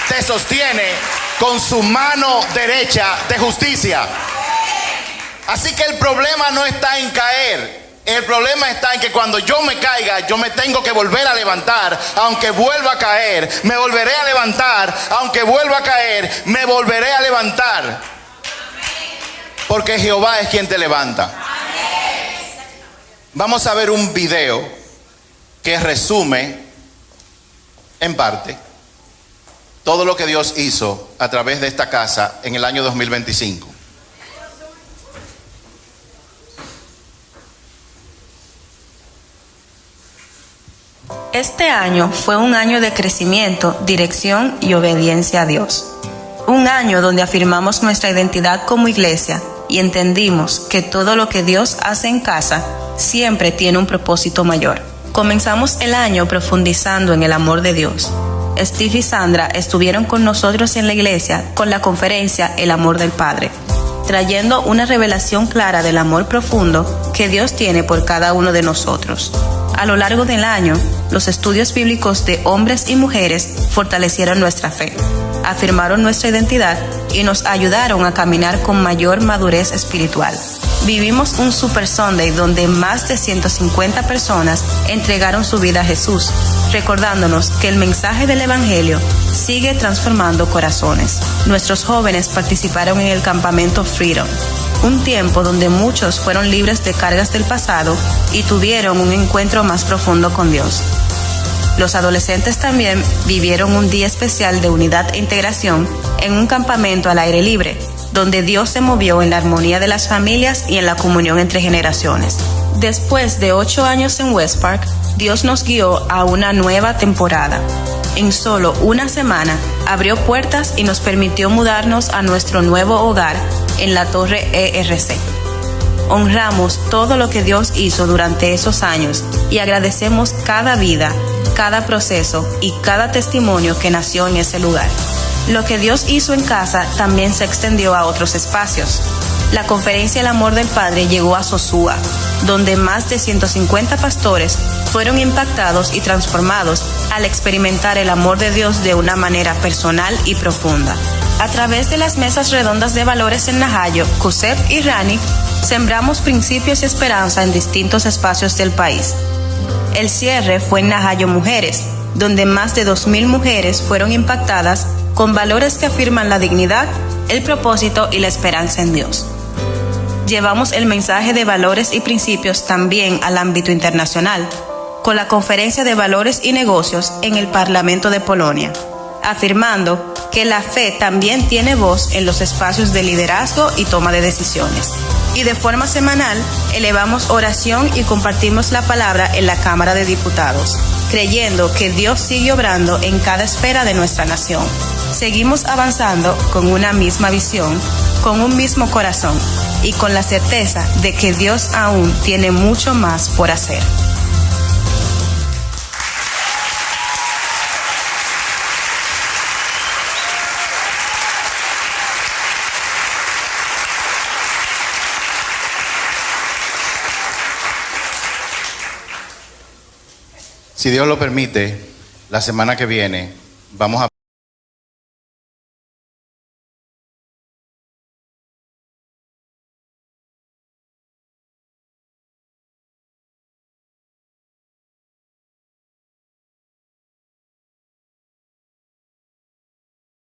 te sostiene con su mano derecha de justicia. Así que el problema no está en caer. El problema está en que cuando yo me caiga, yo me tengo que volver a levantar. Aunque vuelva a caer, me volveré a levantar. Aunque vuelva a caer, me volveré a levantar. Porque Jehová es quien te levanta. Vamos a ver un video que resume, en parte, todo lo que Dios hizo a través de esta casa en el año 2025. Este año fue un año de crecimiento, dirección y obediencia a Dios. Un año donde afirmamos nuestra identidad como iglesia y entendimos que todo lo que Dios hace en casa siempre tiene un propósito mayor. Comenzamos el año profundizando en el amor de Dios. Steve y Sandra estuvieron con nosotros en la iglesia con la conferencia El amor del Padre, trayendo una revelación clara del amor profundo que Dios tiene por cada uno de nosotros. A lo largo del año, los estudios bíblicos de hombres y mujeres fortalecieron nuestra fe, afirmaron nuestra identidad y nos ayudaron a caminar con mayor madurez espiritual. Vivimos un Super Sunday donde más de 150 personas entregaron su vida a Jesús, recordándonos que el mensaje del Evangelio sigue transformando corazones. Nuestros jóvenes participaron en el campamento Freedom, un tiempo donde muchos fueron libres de cargas del pasado y tuvieron un encuentro más profundo con Dios. Los adolescentes también vivieron un día especial de unidad e integración en un campamento al aire libre, donde Dios se movió en la armonía de las familias y en la comunión entre generaciones. Después de 8 años en West Park, Dios nos guió a una nueva temporada. En solo una semana, abrió puertas y nos permitió mudarnos a nuestro nuevo hogar en la Torre ERC. Honramos todo lo que Dios hizo durante esos años y agradecemos cada vida, cada proceso y cada testimonio que nació en ese lugar. Lo que Dios hizo en casa también se extendió a otros espacios. La conferencia El amor del Padre llegó a Sosúa, donde más de 150 pastores fueron impactados y transformados al experimentar el amor de Dios de una manera personal y profunda. A través de las mesas redondas de valores en Najayo, CUSEP y RANI, sembramos principios y esperanza en distintos espacios del país. El cierre fue en Najayo Mujeres, donde más de 2,000 mujeres fueron impactadas con valores que afirman la dignidad, el propósito y la esperanza en Dios. Llevamos el mensaje de valores y principios también al ámbito internacional, con la Conferencia de Valores y Negocios en el Parlamento de Polonia, afirmando que la fe también tiene voz en los espacios de liderazgo y toma de decisiones. Y de forma semanal, elevamos oración y compartimos la palabra en la Cámara de Diputados, creyendo que Dios sigue obrando en cada esfera de nuestra nación. Seguimos avanzando con una misma visión, con un mismo corazón y con la certeza de que Dios aún tiene mucho más por hacer. Si Dios lo permite, la semana que viene vamos a